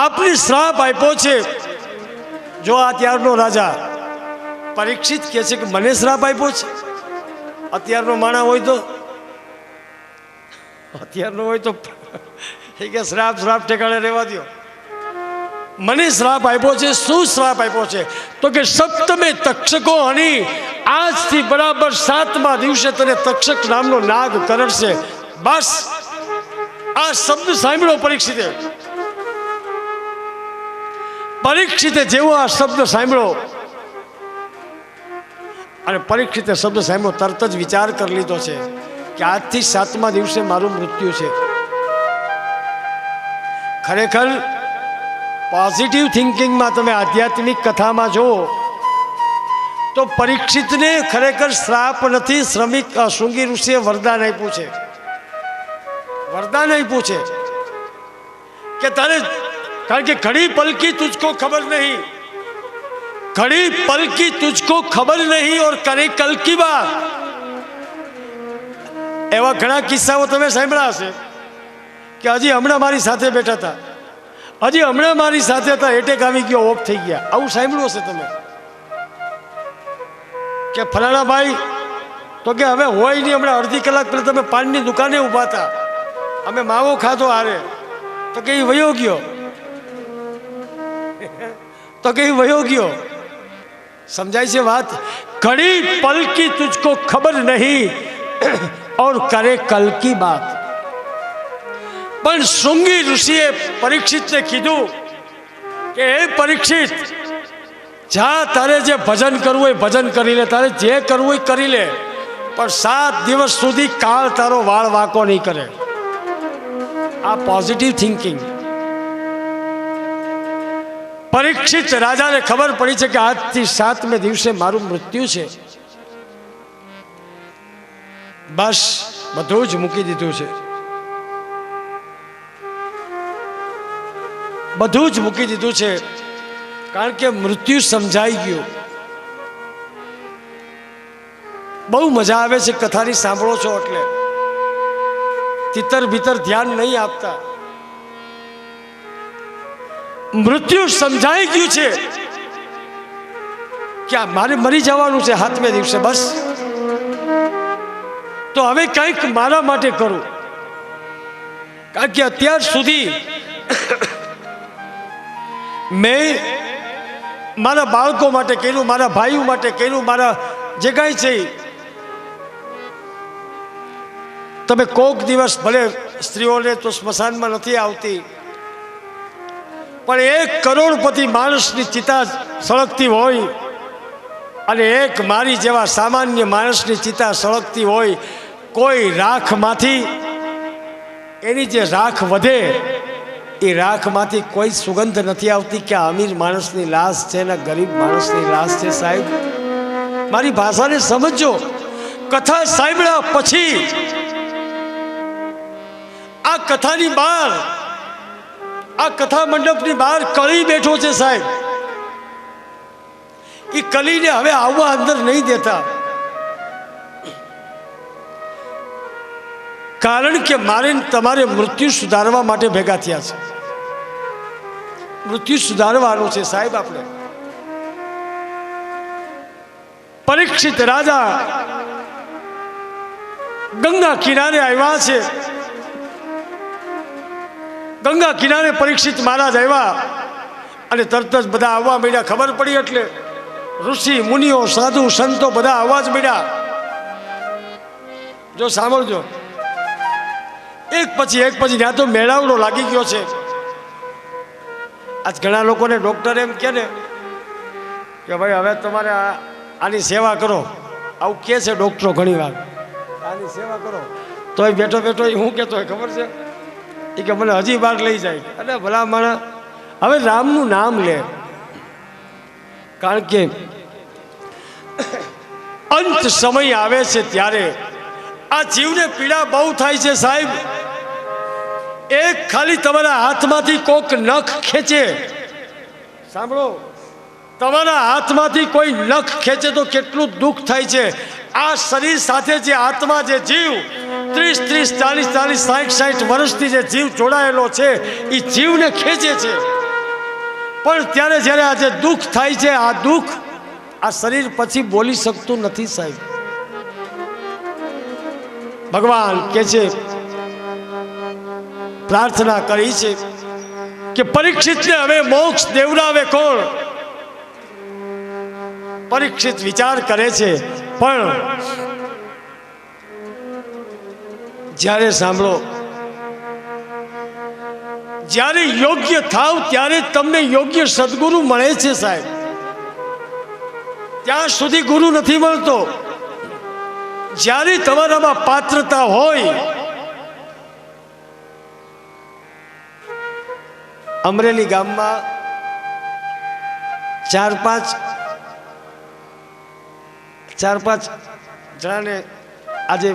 આપને શ્રાપ આપ્યો છે. જો આ ત્યારનો રાજા પરીક્ષિત કહે છે કે મને શ્રાપ આપ્યો છે. અત્યારનો માણા હોય તો, અત્યારનો હોય તો એ કે શ્રાપ ઠેકાણે રહેવા દો. મને શ્રાપ આપ્યો છે. શું શ્રાપ આપ્યો છે? તો કે સપ્તમે તક્ષકો હની, આજથી બરાબર 7મા દિવસે તને તક્ષક નામનો નાગ કરડશે. બસ આ શબ્દ સાંભળો પરીક્ષિતે. પરીક્ષિતે જેવો આ શબ્દ સાંભળ્યો, અને પરીક્ષિતે શબ્દ સાંભળ્યો, તરત જ વિચાર કરી લીધો છે કે આજથી 7મા દિવસે મારું મૃત્યુ છે. ખરેખર પોઝિટિવ થિંકિંગમાં તમે આધ્યાત્મિક કથામાં જુઓ તો પરીક્ષિતને ખરેખર શ્રાપ નથી, શૃંગી ઋષિએ વરદાન આપ્યું છે. વરદાન આપ્યું છે કે તારે, કારણ કે ઘડી પલકી તુझको ખબર નહીં, ઘડી પલકી તુझको ખબર નહીં ઓર કરે કલ કી બાત. એવા ઘણા કિસ્સાઓ તમે સાંભળ્યા હશે કે હજી હમણાં મારી સાથે બેઠા હતા, હજી હમણાં મારી સાથે હતા, એટેક આવી ગયો, ઓફ થઈ ગયા. આવું સાંભળ્યું હશે તમે કે ફલાણા ભાઈ તો કે હવે હોય નહીં, હમણાં અડધી કલાક પહેલા તમે પાનની દુકાને ઊભા હતા, અમે માવો ખાધો હારે, તો કે એ વયો ગયો, તો કે વયો ગયો. સમજાય છે વાત? ઘડી પલ કી તુझको ખબર નહીં और કરે કલ કી બાત. પણ શૃંગી ઋષિએ પરીક્ષિતને કીધું કે હે પરીક્ષિત, જા, તારે જે ભજન કરવું હોય ભજન કરી લે, તારે જે કરવું હોય કરી લે, પણ 7 દિવસ સુધી કાળ તારો વાળ વાંકો નહીં કરે. આ પોઝિટિવ થિંકિંગ. પરીક્ષિત રાજાને ખબર પડી છે કે આજથી 7મે દિવસે મારું મૃત્યુ છે. બસ બધું જ મૂકી દીધું છે, બધું જ મૂકી દીધું છે, કારણ કે મૃત્યુ સમજાઈ ગયું. બહુ મજા આવે છે કથાની સાંભળો છો એટલે, તિતર ભીતર ધ્યાન નહીં આપતા. મૃત્યુ સમજાઈ ગયું છે કે મારે મરી જવાનું છે 7મે દિવસે. બસ તો હવે કંઈક મારા માટે કરું, કારણ કે અત્યાર સુધી મેં મારા બાળકો માટે કર્યું, મારા ભાઈઓ માટે કર્યું, મારા જે કાંઈ છે. તમે કોક દિવસ ભલે સ્ત્રીઓને તો સ્મશાનમાં નથી આવતી, પણ 1 કરોડપતિ માણસની ચિતા સળગતી હોય અને એક મારી જેવા સામાન્ય માણસની ચિતા સળગતી હોય, કોઈ રાખમાંથી એની જે રાખ વધે એ રાખમાંથી કોઈ સુગંધ નથી આવતી કે આ અમીર માણસની લાશ છે ને ગરીબ માણસની લાશ છે. સાહેબ મારી ભાષાને સમજો. કથા સાંભળ્યા પછી આ કથાની બહાર, આ કથા મંડપની બહાર કળી બેઠો છે સાહેબ. એ કલીને હવે આવવા અંદર નહીં દેતા, કારણ કે મારે તમારે મૃત્યુ સુધારવા માટે ભેગા થયા છે. મૃત્યુ સુધારવાનું છે સાહેબ આપણે. પરીક્ષિત રાજા ગંગા કિનારે આવ્યા છે. ગંગા કિનારે પરીક્ષિત મહારાજ આવ્યા અને તરત જ બધા આવવા માંડ્યા. ખબર પડી એટલે ઋષિ મુનિઓ સાધુ સંતો બધા આવવા જ માંડ્યા. જો સાંભળજો, એક પછી ત્યાં તો મેળાવડો લાગી ગયો છે. આજ ઘણા લોકોને ડૉક્ટર એમ કહે ને કે ભાઈ હવે તમારે આની સેવા કરો, આવું કહે છે ડૉક્ટરો ઘણી વાર, આની સેવા કરો. તો એ બેઠો બેઠો એ શું કહેતો હોય ખબર છે? એ કે મને હજી બહાર લઈ જાય. અને ભલા માણસ હવે રામનું નામ લે, કારણ કે અંત સમય આવે છે ત્યારે આ જીવને પીડા બહુ થાય છે સાહેબ. એક ખાલી તમારા હાથમાંથી કોક નખ ખેંચે, સાંભળો, તમારા હાથમાંથી કોઈ નખ ખેંચે તો કેટલું દુઃખ થાય છે. આ શરીર સાથે જે આત્મા, જે જીવ 30, 40, 60 વર્ષથી જે જીવ જોડાયેલો છે એ જીવને ખેંચે છે. પણ ત્યારે જ્યારે આ જે દુઃખ થાય છે, આ દુઃખ આ શરીર પછી બોલી શકતું નથી સાહેબ. ભગવાન કે છે, પ્રાર્થના કરી છે કે પરીક્ષિતને હવે મોક્ષ દેવડાવે કોણ? પરીક્ષિત વિચાર કરે છે, પણ જ્યારે સાંભળો, જ્યારે યોગ્ય થાવ ત્યારે તમને યોગ્ય સદગુરુ મળે છે સાહેબ. ત્યાં સુધી ગુરુ નથી મળતો. જ્યારે તમારામાં પાત્રતા હોય. અમરેલી ગામમાં 4-5 જણાને આજે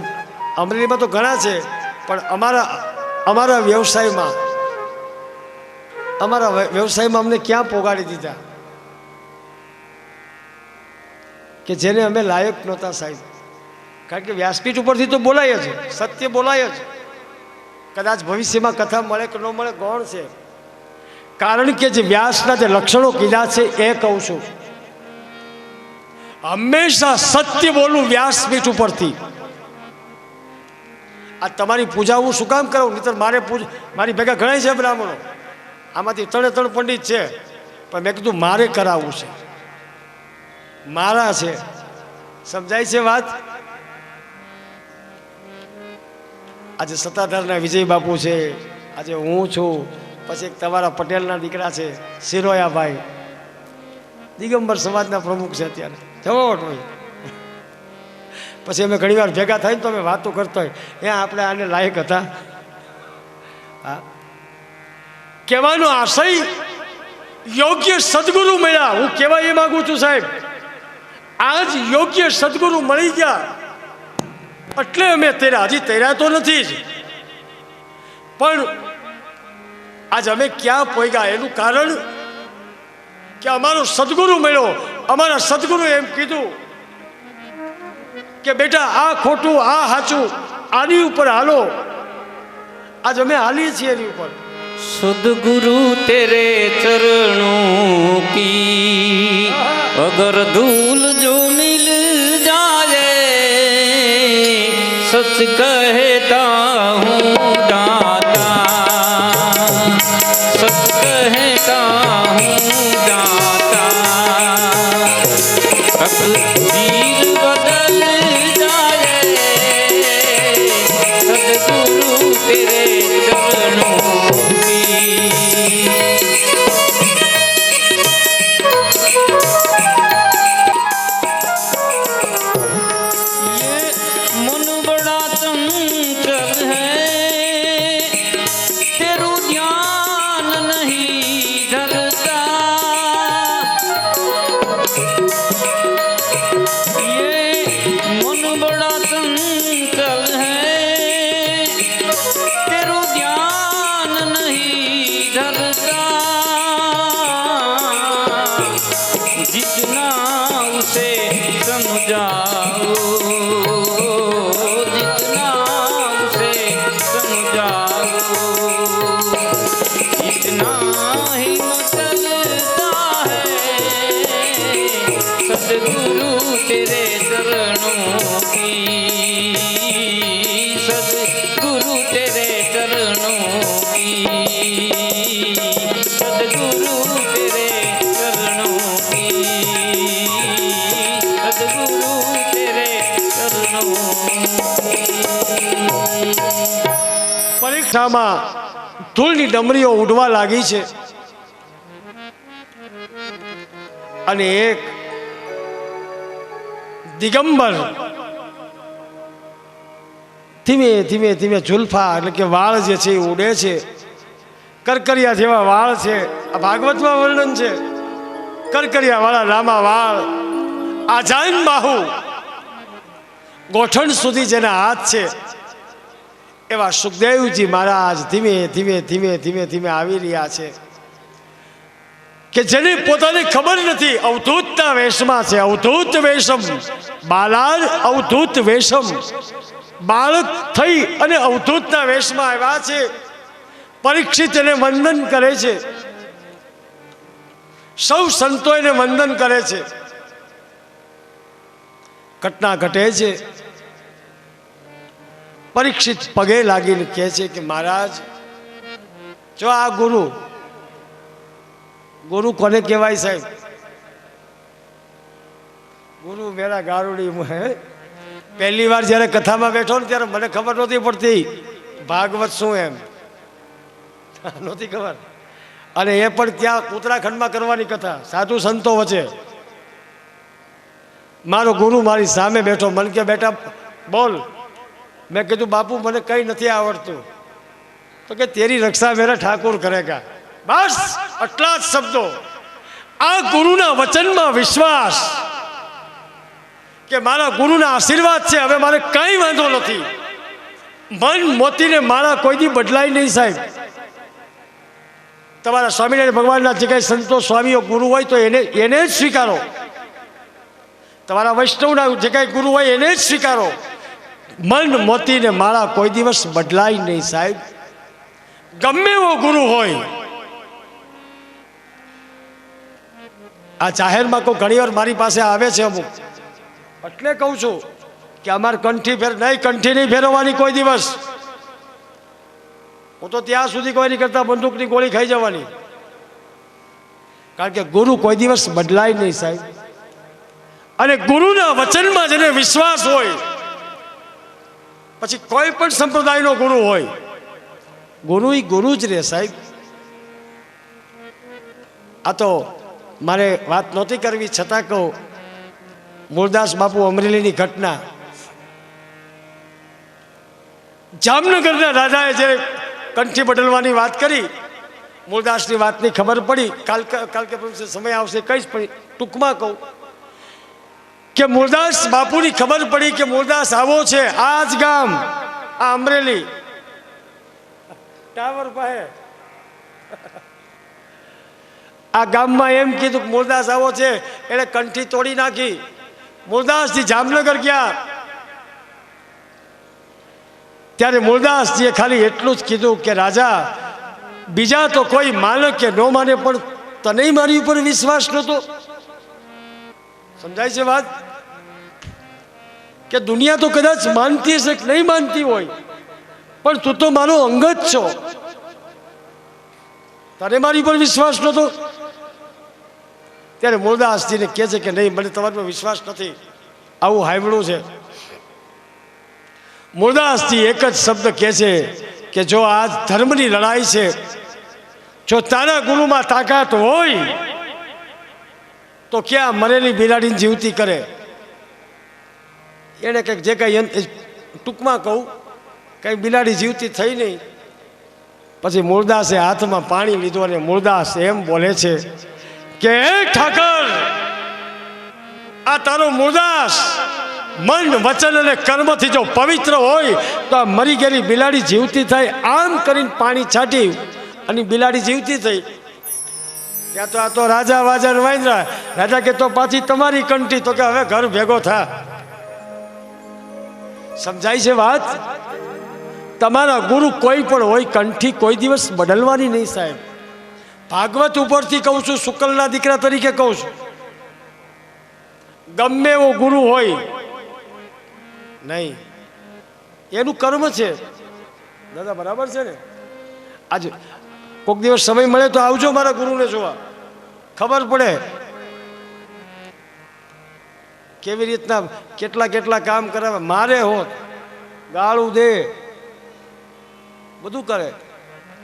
અમરેલીમાં તો ઘણા છે, પણ અમારા વ્યવસાયમાં અમને ક્યાં પોગાડી દીધા કે જેને અમે લાયક નહોતા સાહેબ. કારણ કે વ્યાસપીઠ ઉપરથી તો બોલાય જ, સત્ય બોલાય જ. કદાચ ભવિષ્યમાં કથા મળે કે ન મળે ગૌણ છે. કારણ કે જે વ્યાસના જે લક્ષણો કીધા છે એ કહું છું. હંમેશા સત્ય બોલું વ્યાસપીઠ ઉપરથી. આ તમારી પૂજા હું શું કામ કરાવું? નહીતર મારી ભેગા ઘણા છે બ્રાહ્મણો, આમાંથી 3 પંડિત છે, પણ મેં કીધું મારે કરાવવું છે, મારા છે. સમજાય છે વાત? આજે સત્તાધારના વિજય બાપુ છે, આજે હું છું, પછી એક તમારા પટેલના દીકરા છે શિરોયાભાઈ, દિગંબર સમાજના પ્રમુખ છે અત્યારે, જવાટ હોય. પછી અમે ઘણી વાર ભેગા થઈને તો અમે વાતો કરતા હોય, ત્યાં આપણે આને લાયક હતા. હા, કહેવાનો આશય યોગ્ય સદગુરુ મળ્યા. હું કહેવા એ માગું છું સાહેબ, આજ યોગ્ય સદગુરુ મળી ગયા એટલે અમે તેરા, હજી તેરા તો નથી જ, પણ આજ અમે ક્યાં પહોંચ્યા એનું કારણ કે અમારો સદગુરુ મળ્યો. અમારા સદગુરુ એમ કીધું કે બેટા આ ખોટું, આ સાચું, આની ઉપર હાલો. આજ અમે હાલીએ છીએ એની ઉપર. सदगुरु तेरे चरणों की अगर धूल जो मिल जाए, सच कहता हूँ दाता, सच कहता हूँ दाता, तकदीर बदल जाए, सदगुरु तेरे चरणों सदगुरु तेरे चरणों की, सदगुरु तेरे चरणों की। શામાં ધૂળની ડમરીઓ ઉડવા લાગી છે અને એક દિગંબર ધીમે ધીમે ધીમે ઝુલ્ફા એટલે કે વાળ જે છે એ ઉડે છે, કરકરિયા જેવા વાળ છે. આ ભાગવતમાં વર્ણન છે. કરકરિયા વાળા લાંબા વાળ, આજાન બાહુ, ગોઠણ સુધી જેના હાથ છે, એવા સુખદેવજી મહારાજ ધીમે ધીમે ધીમે ધીમે ધીમે આવી રહ્યા છે કે જેને પોતાને ખબર નથી અવધૂતના વેશમાં છે. અવધૂત વેશમ બાલાર અવધૂત વેશમ, બાળક થઈ અને અવધૂતના વેશમાં આવ્યા છે. પરીક્ષિત એને વંદન કરે છે, સૌ સંતો એને વંદન કરે છે. ઘટના ઘટે છે, પરીક્ષિત પગે લાગીને કહે છે કે મહારાજ જો આ ગુરુ, ગુરુ કોને કહેવાય સાહેબ? ગુરુ મેરા ગારુડી હે. પહેલી વાર જ્યારે કથામાં બેઠો ને ત્યારે મને ખબર નહોતી પડતી ભાગવત શું એમ, નહોતી ખબર. અને એ પણ ત્યાં ઉત્તરાખંડમાં કરવાની કથા, સાધુ સંતો વચ્ચે. મારો ગુરુ મારી સામે બેઠો, મને કે બેટા બોલ. મેં કીધું બાપુ મને કંઈ નથી આવડતું. તો કે તેરી રક્ષા મેરા ઠાકોર કરેગા. બસ આટલા જ શબ્દો. આ ગુરુના વચનમાં વિશ્વાસ કે મારા ગુરુના આશીર્વાદ છે, હવે મારે કંઈ વાંધો નથી. મન મોતીને મારા કોઈ દી બદલાય નહીં સાહેબ. તમારા સ્વામિનારાયણ ભગવાનના જે કાંઈ સંતો સ્વામીઓ ગુરુ હોય તો એને જ સ્વીકારો. તમારા વૈષ્ણવના જે કાંઈ ગુરુ હોય એને જ સ્વીકારો. મન મોતીને માળા કોઈ દિવસ બદલાય નહીં સાહેબ, ગમે એવો ગુરુ હોય. આ જાહેરમાં કોઈ ઘણી વાર મારી પાસે આવે છે અમુક, એટલે કહું છું કે અમારે કંઠી નહીં ફેરવવાની કોઈ દિવસ. હું તો ત્યાં સુધી કોઈ નહીં કરતા બંદૂકની ગોળી ખાઈ જવાની. કારણ કે ગુરુ કોઈ દિવસ બદલાય નહીં સાહેબ. અને ગુરુના વચનમાં જેને વિશ્વાસ હોય, પછી કોઈ પણ સંપ્રદાયનો ગુરુ હોય, ગુરુ એ ગુરુ જ રહે સાહેબ. આ તો મારે વાત નહોતી કરવી છતાં કહું, મૂળદાસ બાપુ અમરેલીની ઘટના. જામનગરના રાજાએ જે કંઠી બદલવાની વાત કરી, મૂળદાસની વાતની ખબર પડી. કાલ કે સમય આવશે કહીશ, પણ ટૂંકમાં કહું કે મૂળદાસ બાપુની ખબર પડી કે મૂળદાસ આવો છે. આ જ ગામ, આ અમરેલી ટાવર પાસે, આ ગામમાં એમ કીધું કે મૂળદાસ આવો છે. એને કંઠી તોડી નાખી. મૂળદાસજી જામનગર ગયા ત્યારે મૂળદાસજીએ ખાલી એટલું જ કીધું કે રાજા, બીજા તો કોઈ માને કે ન માને, પણ તને મારી ઉપર વિશ્વાસ નહોતો. સમજાય છે વાત? કે દુનિયા તો કદાચ માનતી હશે કે નહીં માનતી હોય, પણ તું તો મારો અંગત છો, તને મારી ઉપર વિશ્વાસ નહોતો. ત્યારે મૂળદાસજીને કહે છે કે નહીં, મને તમારા પર વિશ્વાસ નથી, આવું સાંભળ્યું છે. મૂળદાસજી એક જ શબ્દ કહે છે કે જો આ ધર્મની લડાઈ છે, જો તારા ગુરુમાં તાકાત હોય તો ક્યાં મરેલી બિલાડીને જીવતી કરે. એને કંઈક જે કાંઈ ટૂંકમાં કહું, કંઈ બિલાડી જીવતી થઈ નહીં. પછી મૂળદાસે હાથમાં પાણી લીધું અને મૂળદાસ એમ બોલે છે કે હે ઠાકર, આ તારો મૂળદાસ મન વચન અને કર્મથી જો પવિત્ર હોય તો આ મરી ગયેલી બિલાડી જીવતી થાય. આમ કરીને પાણી છાંટી અને બિલાડી જીવતી થઈ. ત્યાં તો આ તો રાજા વાજા વાંદરા. રાજા કે તો પાછી તમારી કંઠી. તો કે હવે ઘર ભેગો થા. સમજાય છે વાત? તમારા ગુરુ કોઈ પણ હોય, કંઠી કોઈ દિવસ બદલવાની નહીં સાહેબ. ભાગવત ઉપરથી કહું છું, શુક્લના દીકરા તરીકે કહું છું, ગમે એવો ગુરુ હોય નહીં, એનું કર્મ છે. દાદા બરાબર છે ને? આજ કોઈક દિવસ સમય મળે તો આવજો મારા ગુરુને જોવા, ખબર પડે કેવી રીતના કેટલા કામ કરાવે. મારે હોત ગાળું દે બધું કરે,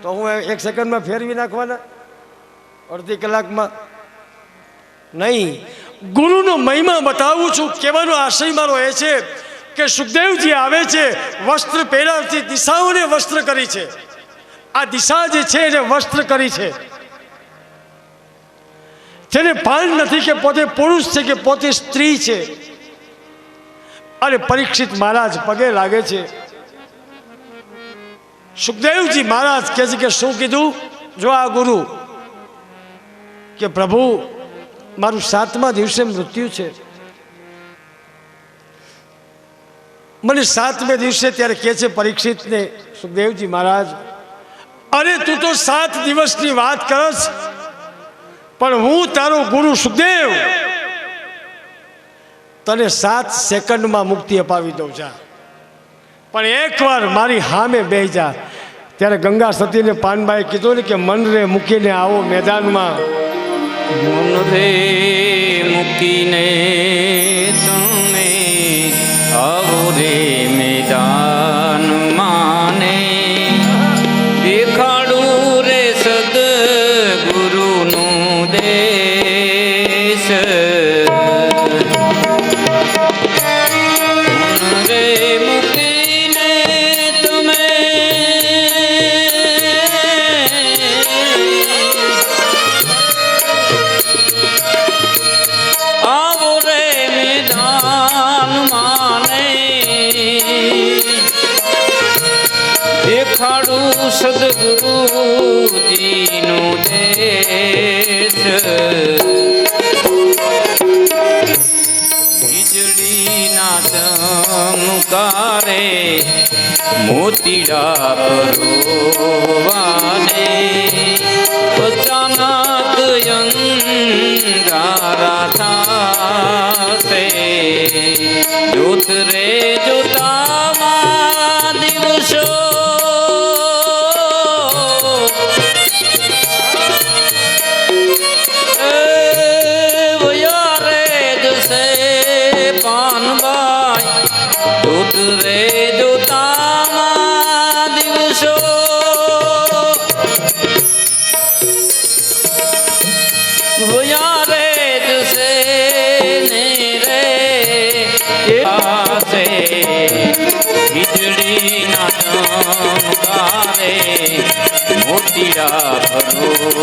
તો હું 1 સેકન્ડમાં ફેરવી નાખવાના? અડધી કલાકમાં નહીં. ગુરુનો મહિમા બતાવું છું. કહેવાનો આશય મારો એ છે કે સુખદેવજી આવે છે, વસ્ત્ર પહેરાવતી દિશાઓને વસ્ત્ર કરી છે. આ દિશા જે છે એને વસ્ત્ર કરી છે. જેને ભાન નથી કે પોતે પુરુષ છે કે પોતે સ્ત્રી છે. અને પરીક્ષિત મહારાજ પગે લાગે છે. સુખદેવજી મહારાજ કહે છે કે શું કીધું? જો આ ગુરુ કે પ્રભુ મારું 7મા દિવસે મૃત્યુ છે. મને 7મે દિવસે ત્યારે કહે છે પરીક્ષિતને સુખદેવજી મહારાજ, અરે તું તો 7 દિવસની વાત કરસ, પણ હું તારો ગુરુ સુખદેવ તને 7 સેકન્ડમાં મુક્તિ અપાવી દઉં. જા, પણ એકવાર મારી સામે બેસી જા. ત્યારે ગંગા સતીને પાનબાઈ કીધું ને કે મન રે મૂકીને આવો મેદાનમાં. મન રે મૂકીને તમે આવો રે મેદાન માને, દેખાડું રે સદગુરુનું દેશ. મન રે મૂકીને તમે આવો રે મેદાન માને, દેખાડું સદગુરુજીનું દેશ. વીજળીના ચમકારે મોતીડા પરોવાને, અચાનક અંધારા થાશે. જોત રે જોતામાં દિવસો વયા રે જશે પાનબાઈ. જોત રે જોતામાં દિવસો વયા રે જશે ને રે આશે. વીજળીના ચમકારે મોતીડા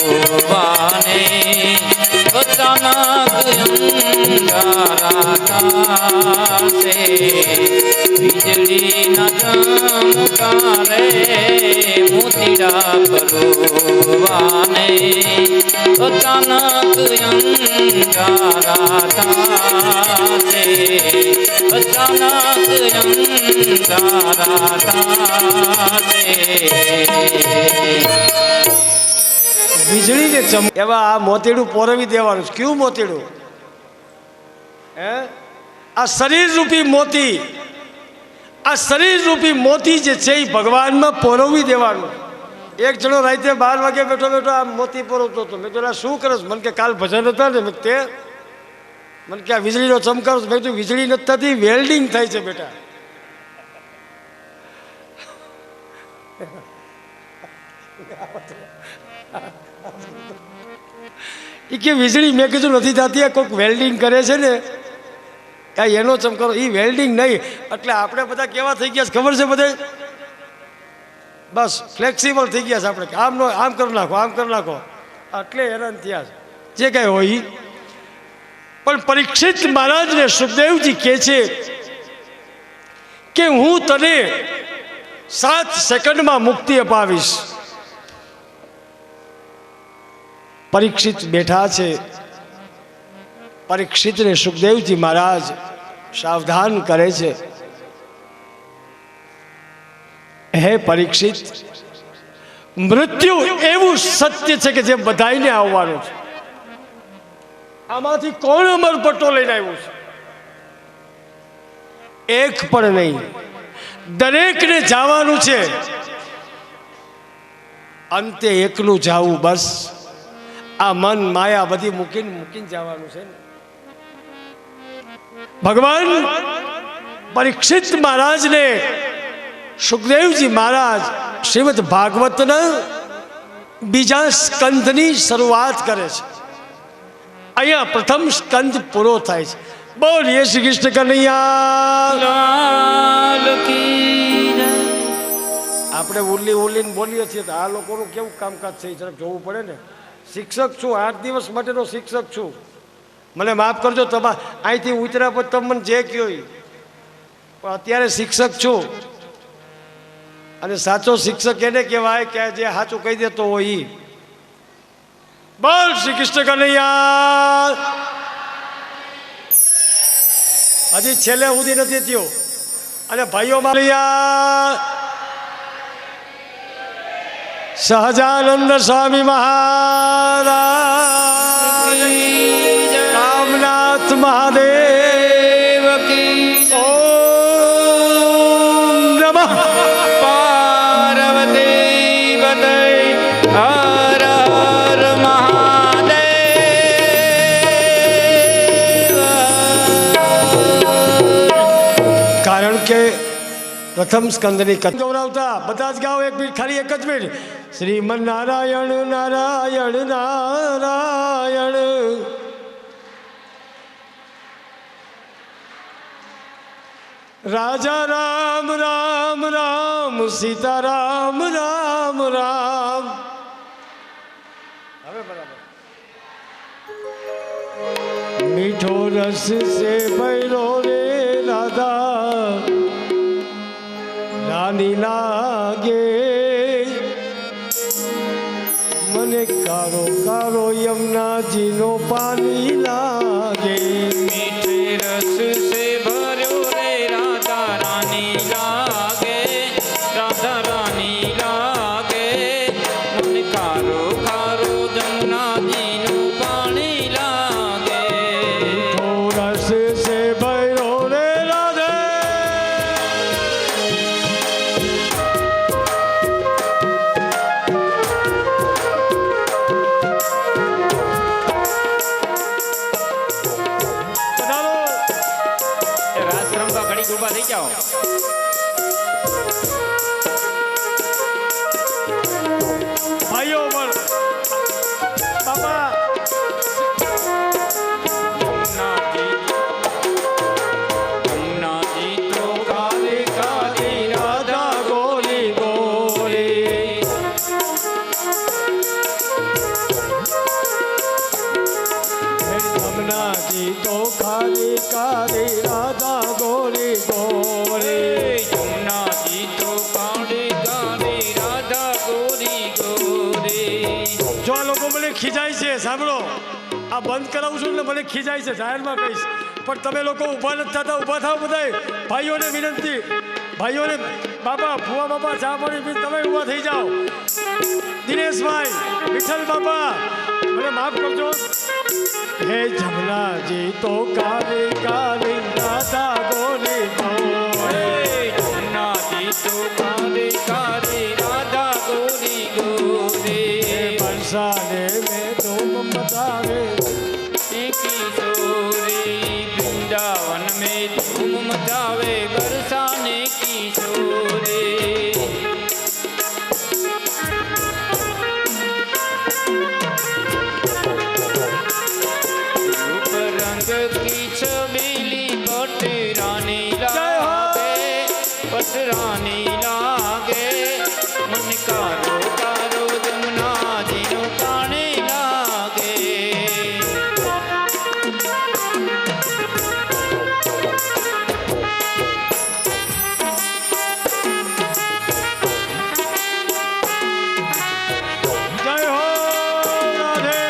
ભરવાને, અચાનક અંધારા થાશે. વીજળીના ચમકારે મોતીડા ભરવાને, અચાનક અંધારા થાશે. અચાનક અંધારા થાશે. વીજળીને ચમ એવા આ મોતીડું પોરવી દેવાનું. કયું મોતીડું? હે? આ શરીર રૂપી મોતી. આ શરીર રૂપી મોતી જે છે એ ભગવાનમાં પોરવી દેવાનું. એક જણો રાતે 12 વાગે બેઠો બેઠો આ મોતી પોરવતો હતો. મેં કીધું શું કરસ? મને કે કાલ ભજન હતા ને, મેં તે મને કે આ વીજળીનો ચમકારો. મેં કીધું વીજળી નથી થતી, વેલ્ડિંગ થાય છે બેટા. એ કે વીજળી, મેં કીધું નથી થતી, આ કોઈક વેલ્ડિંગ કરે છે ને, આ એનો ચમકારો. એ વેલ્ડિંગ નહીં. એટલે આપણે બધા કેવા થઈ ગયા ખબર છે? બધે બસ ફ્લેક્સિબલ થઈ ગયા છે. આપણે આમનો આમ કરી નાખો, આમ કરી નાખો, એટલે હેરાન થયા જે કાંઈ હોય. પણ પરીક્ષિત મહારાજને સુખદેવજી કહે છે કે હું તને 7 સેકન્ડમાં મુક્તિ અપાવીશ. પરીક્ષિત બેઠા છે. પરીક્ષિતને સુખદેવજી મહારાજ સાવધાન કરે છે. હે પરીક્ષિત, મૃત્યુ એવું સત્ય છે કે જે બધાઈને આવવાનું છે. આમાંથી કોણ અમરપટ્ટો લઈને આવ્યું છે? એક પણ નહીં. દરેકને જવાનું છે. અંતે એકલું જાવું બસ. આ મન માયા બધી મૂકીને જવાનું છે. ભગવાન પરીક્ષિત મહારાજને સુખદેવજી મહારાજ શ્રીમદ ભાગવતના બીજા સ્કંધની શરૂઆત કરે છે. અહીંયા પ્રથમ સ્કંધ પૂરો થાય છે. બોલીએ શ્રી કૃષ્ણ કનૈયા લાલ કી જય. આપણે ઉલ્લીને બોલીએ છીએ તો આ લોકોનું કેવું કામકાજ છે એ જરાક જોવું પડે ને. શિક્ષક છું, 8 દિવસ માટેનો શિક્ષક છું. મને માફ કરજો, તમારે અહીંથી ઉતર્યા પછી તમે મને જે કહો એ. પણ અત્યારે શિક્ષક છું અને સાચો શિક્ષક એને કહેવાય કે જે સાચું કહી દેતો હોય એ. બોલ શ્રી કૃષ્ણ કનૈયા. હજી છેલ્લે સુધી નથી થયો. અને ભાઈઓ સહજાનંદ સ્વામી મહારાજ, કામનાથ મહાદેવ કી ઓમ નમઃ પાર્વતી પતય હર હર મહાદેવ. કારણ કે પ્રથમ સ્કંદની કથા ગૌરવતા બધા જ ગાઓ. એક મિનિટ, ખાલી એક જ મિનિટ. શ્રીમન નારાયણ નારાયણ નારાયણ, રાજા રામ રામ રામ, સીતા રામ રામ રામ. હવે બરાબર. મીઠો રસ સે ભૈરો રે રાધા રાની લાગે, મને કારો કારો યમુનાજીનો પાણી લાગે. મીઠે રસ સે ભર્યો રે રાધા રાની લાગે, રાધા રાની લાગે. મન કારો કારો જમુનાજીનું પાણી લાગે. મીઠો રસ સે ભૈરો રે રાધે. રાસ રમવા ઘડી ઉભા થઈ જાઓ. ભાઈઓ પણ બાપા જમુનાજી તો કાલી કાલી રાધા ગોરી ગોરી. હે જમનાજી તો ખાલી કાલી રાધા ગોરી ગોરી. જમુનાજી તો કાળી કાળી રાધા ગોરી ગોરી. જો આ લોકો મને ખીજાય છે, સાંભળો, આ બંધ કરાવું છું એટલે મને ખીજાય છે, જાહેરમાં કહીશ. પણ તમે લોકો ઊભા નથી થતા. ઊભા થાવ બધાય. ભાઈઓને વિનંતી, ભાઈઓને, બાપા ભુવા બાપા ચા પાણી પી, તમે ઊભા થઈ જાઓ. દિનેશભાઈ, વિઠ્ઠલ બાપા, મને માફ કરજો. હે જમનાજી તો કાલી કાલી રાધા ગોરી ગોરી. જમુનાજી તો કાળી કાળી રાધા ગોરી ગોરી. બરસાને મેં ધૂમ મચાવે, किशोरी वृंदावन में धूम मचावे बरसाने किशोरी. रूप रंग की छबीली पट रानी लागे, पट रानी लागे. मन कारो कारो जमुना जी नो पानी लागे. જય હો રાધે.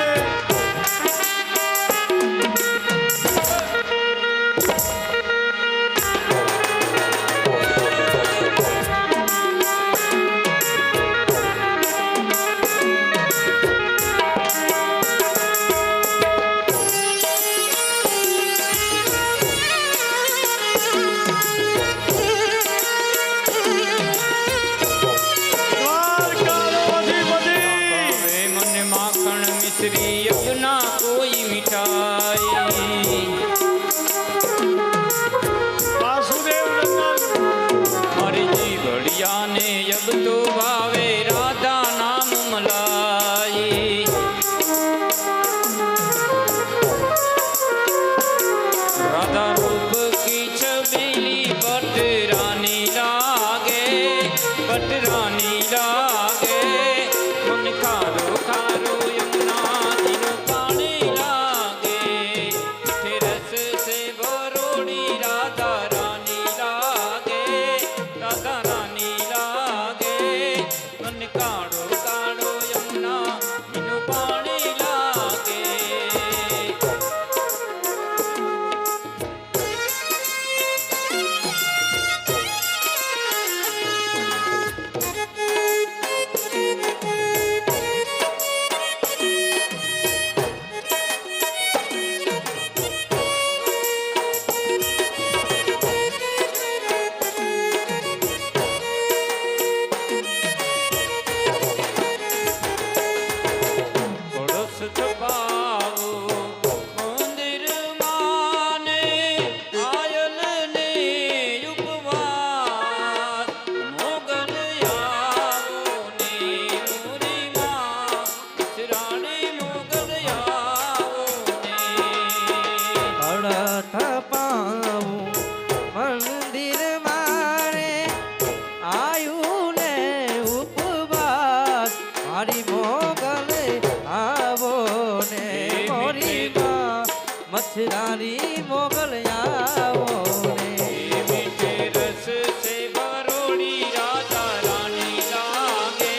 मच्छरारी मोगल आओ रे मीठे रस से भरोड़ी राधा रानी लागे,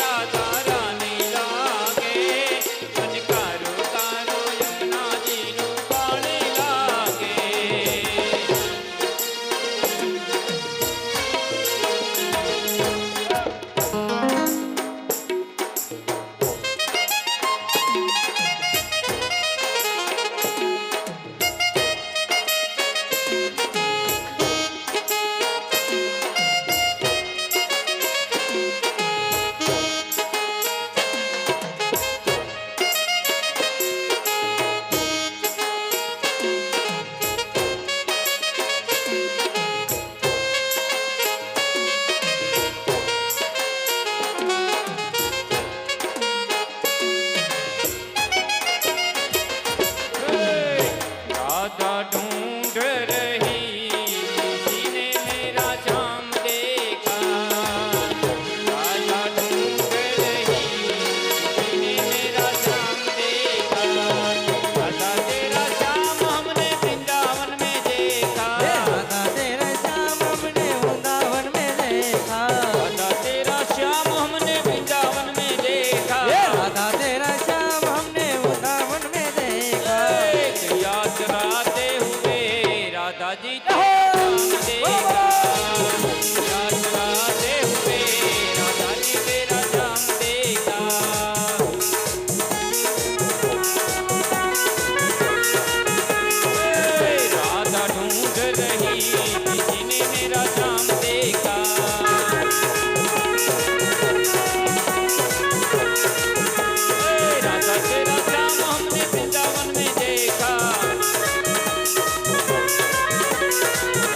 राधा रानी लागे। मन कारो कारो यमुना जी नु पानी लागे। राधा ढूंढ रही किसी ने मेरा जाम देखा। राधा ढूंढ रही किसी ने मेरा जाम देखा। राधा तेरा श्याम हमने वृंदावन में देखा। राधा तेरा श्याम हमने वृंदावन में देखा राधा तेरा श्याम हमने वृंदावन में देखा। राधा तेरा श्याम हमने वृंदावन में देखा याद राते हुए राधा जी तेरा देखा। याद राते हुए राधा जी तेरा जाम देखा। राधा ढूंढ रही किसी ने मेरा जाम देखा। राधा तेरा श्याम हमने वृंदावन में देखा।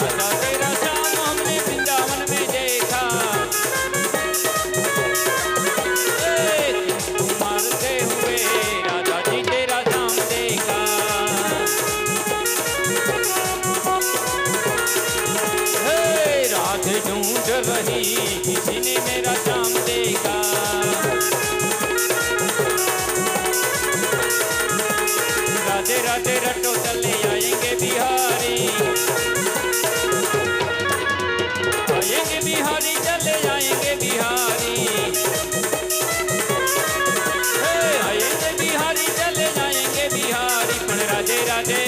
राधा तेरा श्याम हमने वृंदावन में देखा। मारते हुए राधा जी तेरा जाम देखा। राधे ढूंढ रही किसी ने मेरा जाम देखा। राधे राधे रटो चले आएंगे बिहारी। आएंगे बिहारी चले आएंगे बिहारी। आएंगे बिहारी चले जाएंगे बिहारी। पण राधे राधे